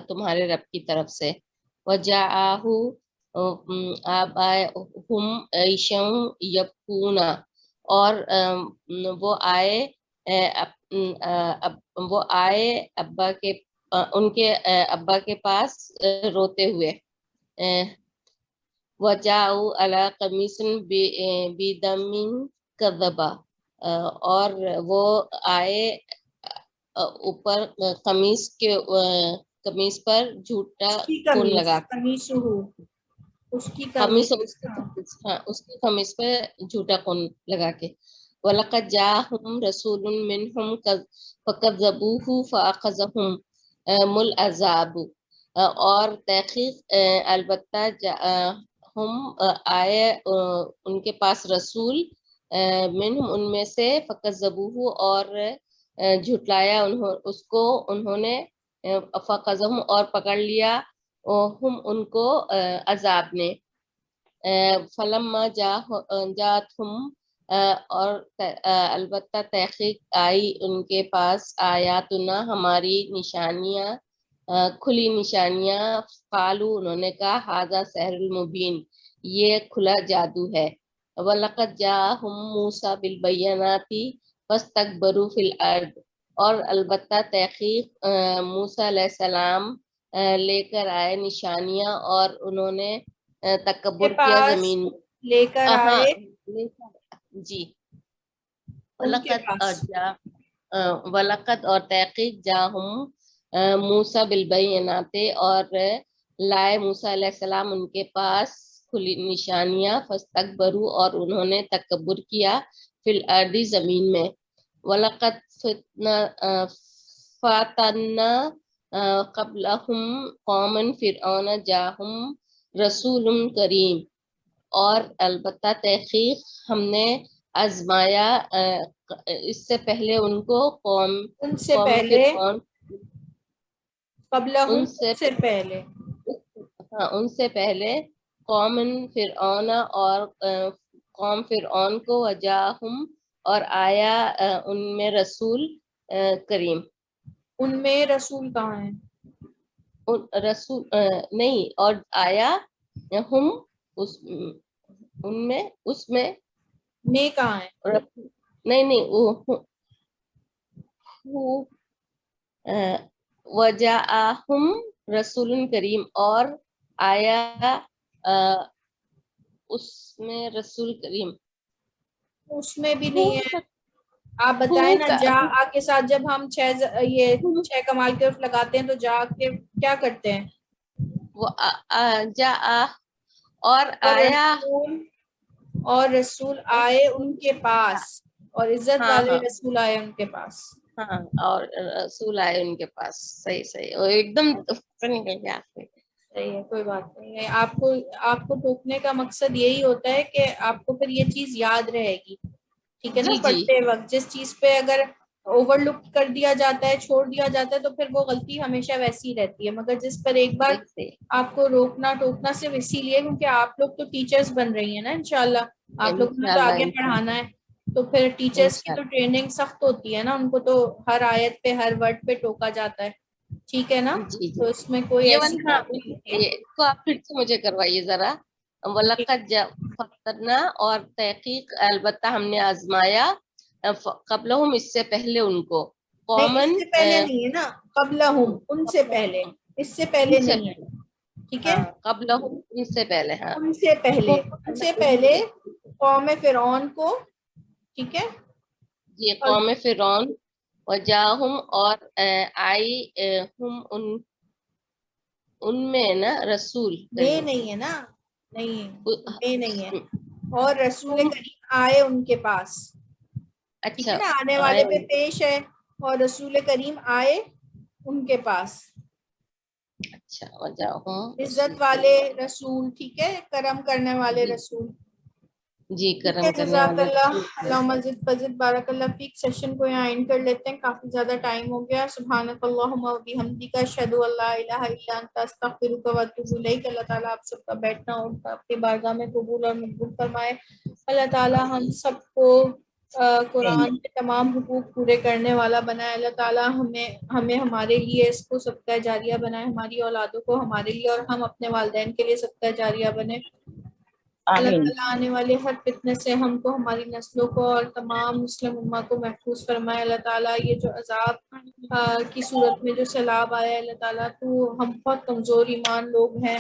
تمہارے رب کی طرف سے. وجاءہ آباؤہم عشاء یبکون. اور وہ آئے ان کے ابا کے پاس روتے ہوئے. وجاءوا علی قمیص بدم کذب. اور وہ آئے اوپر قمیص پر جھوٹا خون لگا کر. اس کی قمیص پہ جھوٹا خون لگا کے. وَلَقَدْ جَاءَهُمْ رَسُولٌ مِّنْهُمْ فَكَذَّبُوهُ فَأَخَذَهُمُ الْعَذَابُ. اور تحقیق البتہ ہم آئے ان کے پاس رسول منہم ان میں سے, فَكَذَّبُوهُ اور جھٹلایا اس کو انہوں نے, فَأَخَذَهُمْ اور پکڑ لیا ہم ان کو عذاب نے. فَلَمَّا جَاءَتْهُمْ اور البتہ تحقیق آئی ان کے پاس آیاتنا ہماری نشانیاں, کھلی نشانیاں, قالوا انہوں نے کہا ھذا سحر المبین, یہ کھلا جادو ہے. وَلَقَدْ جَاءَهُم مُوسَىٰ بِالْبَيِّنَاتِ فَاسْتَكْبَرُوا فِي الْأَرْضِ. اور البتہ تحقیق موسیٰ علیہ السلام لے کر آئے نشانیاں, اور انہوں نے تکبر کیا زمین لے کر آئے. جی. وَلَقَدْ اور تحقیق جاءَهُم موسیٰ بالبینات, اور لائے موسیٰ علیہ السلام ان کے پاس کھلی نشانیاں. فاستکبروا اور انہوں نے تکبر کیا فی الارض زمین میں. وَلَقَدْ فَتَنَّا قَبْلَهُمْ قَوْمَ فِرْعَوْنَ جَاءَهُمْ رَسُولٌ كَرِيمٌ. اور البتہ تحقیق ہم نے آزمایا اس سے پہلے ان کو قوم ان سے قوم پہلے فرعون قبلہم ان سے سے پہلے ہاں ان سے پہلے قوم فرعون اور قوم فرعون کو وجاہم اور آیا ان میں رسول کریم. ان میں رسول کہاں ہے؟ رسول نہیں اور آیا ہم اس ان میں اس میں کہاں ہے؟ نہیں وجاءہم رسول کریم اور آیا اس میں رسول کریم. اس میں بھی نہیں ہے. آپ بتائیں نا جا آ کے ساتھ جب ہم چھ کمال کے حروف لگاتے ہیں تو جا کے کیا کرتے ہیں؟ وہ جا اور آیا اور رسول آئے ان کے پاس اور عزت ہاں والے ہاں رسول آئے ان کے پاس. ہاں اور رسول آئے ان کے پاس. صحیح وہ ایک دم نکل گیا آپ. صحیح ہے کوئی بات نہیں ہے. آپ کو ٹوکنے کا مقصد یہی ہوتا ہے کہ آپ کو پھر یہ چیز یاد رہے گی. ٹھیک ہے نا. جی پڑھتے وقت جس چیز پہ اگر اوور لک کر دیا جاتا ہے چھوڑ دیا جاتا ہے تو پھر وہ غلطی ہمیشہ ویسی ہی رہتی ہے. مگر جس پر ایک بار آپ کو روکنا ٹوکنا صرف اسی لیے کیونکہ آپ لوگ تو ٹیچرز بن رہی ہیں نا انشاءاللہ. آپ لوگوں نے تو آگے پڑھانا ہے تو پھر ٹیچرز کی تو ٹریننگ سخت ہوتی ہے نا. ان کو تو ہر آیت پہ ہر ورڈ پہ ٹوکا جاتا ہے. ٹھیک ہے نا. تو اس میں کوئی یہ ایسی ہاں بات نہیں ہے. کو آپ پھر سے مجھے کروائیے ذرا. وَلَقَدْ فَتَنَّا اور تحقیق البتہ ہم نے آزمایا قبلہم اس سے پہلے ان کو. نہیں اس سے پہلے نہیں ہے نا. قبلہم ان سے پہلے. اس سے پہلے نہیں ہے. ٹھیک ہے. قبلہم ان سے پہلے. ہاں ان سے پہلے. ان سے پہلے قوم فرعون کو. ٹھیک ہے. یہ قوم فرعون وجاہم اور آئی ہم ان میں نا رسول نہیں ہے نا. نہیں ہے. اور رسول کریم آئے ان کے پاس. ٹھیک ہے نا. آنے والے پہ پیش ہے اور رسول کریم آئے ان کے پاس. اچھا وجاہم عزت والے رسول. ٹھیک ہے. کرم کرنے والے رسول. جی ٹھیک ہے. کرم کرنے جزاک والے اللہ. اللہم زد فزد. بارک اللہ فیک. سیشن کو یہاں اینڈ کر لیتے ہیں. کافی زیادہ ٹائم ہو گیا. سبحانک اللہم و بحمدک اشہد ان لا الہ الا انت استغفرک و اتوب الیک. اللہ تعالیٰ آپ سب کا بیٹھنا اٹھنا اپنی بارگاہ میں قبول اور مقبول فرمائے. اللہ تعالیٰ ہم سب کو قرآن کے تمام حقوق پورے کرنے والا بنائے. اللہ تعالیٰ ہمیں ہمارے لیے اس کو صدقہ جاریہ بنائے. ہماری اولادوں کو ہمارے لیے اور ہم اپنے والدین کے لیے صدقہ جاریہ بنے. اللہ تعالیٰ آنے والے ہر فتنے سے ہم کو ہماری نسلوں کو اور تمام مسلم امہ کو محفوظ فرمائے. اللہ تعالیٰ یہ جو عذاب کی صورت میں جو سیلاب آیا ہے اللہ تعالیٰ تو ہم بہت کمزور ایمان لوگ ہیں.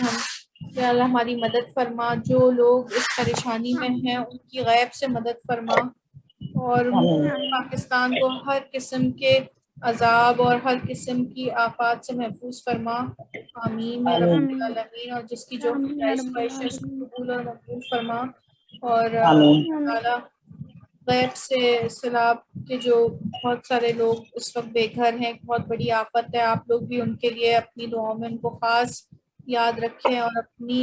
یا اللہ ہماری مدد فرما. جو لوگ اس پریشانی میں ہیں ان کی غیب سے مدد فرما اور پاکستان کو ہر قسم کے عذاب اور ہر قسم کی آفات سے محفوظ فرما. آمین یا رب العالمین. اور جس کی جو خواہش ہے اس کو قبول اور مقبول فرما. اور تعالیٰ غیب سے سیلاب کے جو بہت سارے لوگ اس وقت بے گھر ہیں بہت بڑی آفت ہے. آپ لوگ بھی ان کے لیے اپنی دعاؤں میں ان کو خاص یاد رکھیں اور اپنی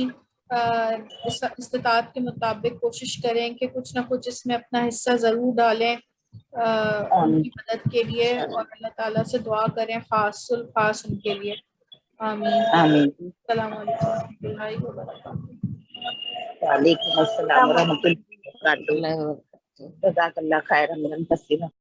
استطاعت کے مطابق کوشش کریں کہ کچھ نہ کچھ اس میں اپنا حصہ ضرور ڈالیں ان کی مدد کے لیے. اور اللہ تعالیٰ سے دعا کریں خاص الخاص ان کے لیے. آمین. السلام علیکم و رحمۃ اللہ وبرکاتہ. وعلیکم السلام ورحمۃ اللہ وبرکاتہ. جزاک اللہ خیرا.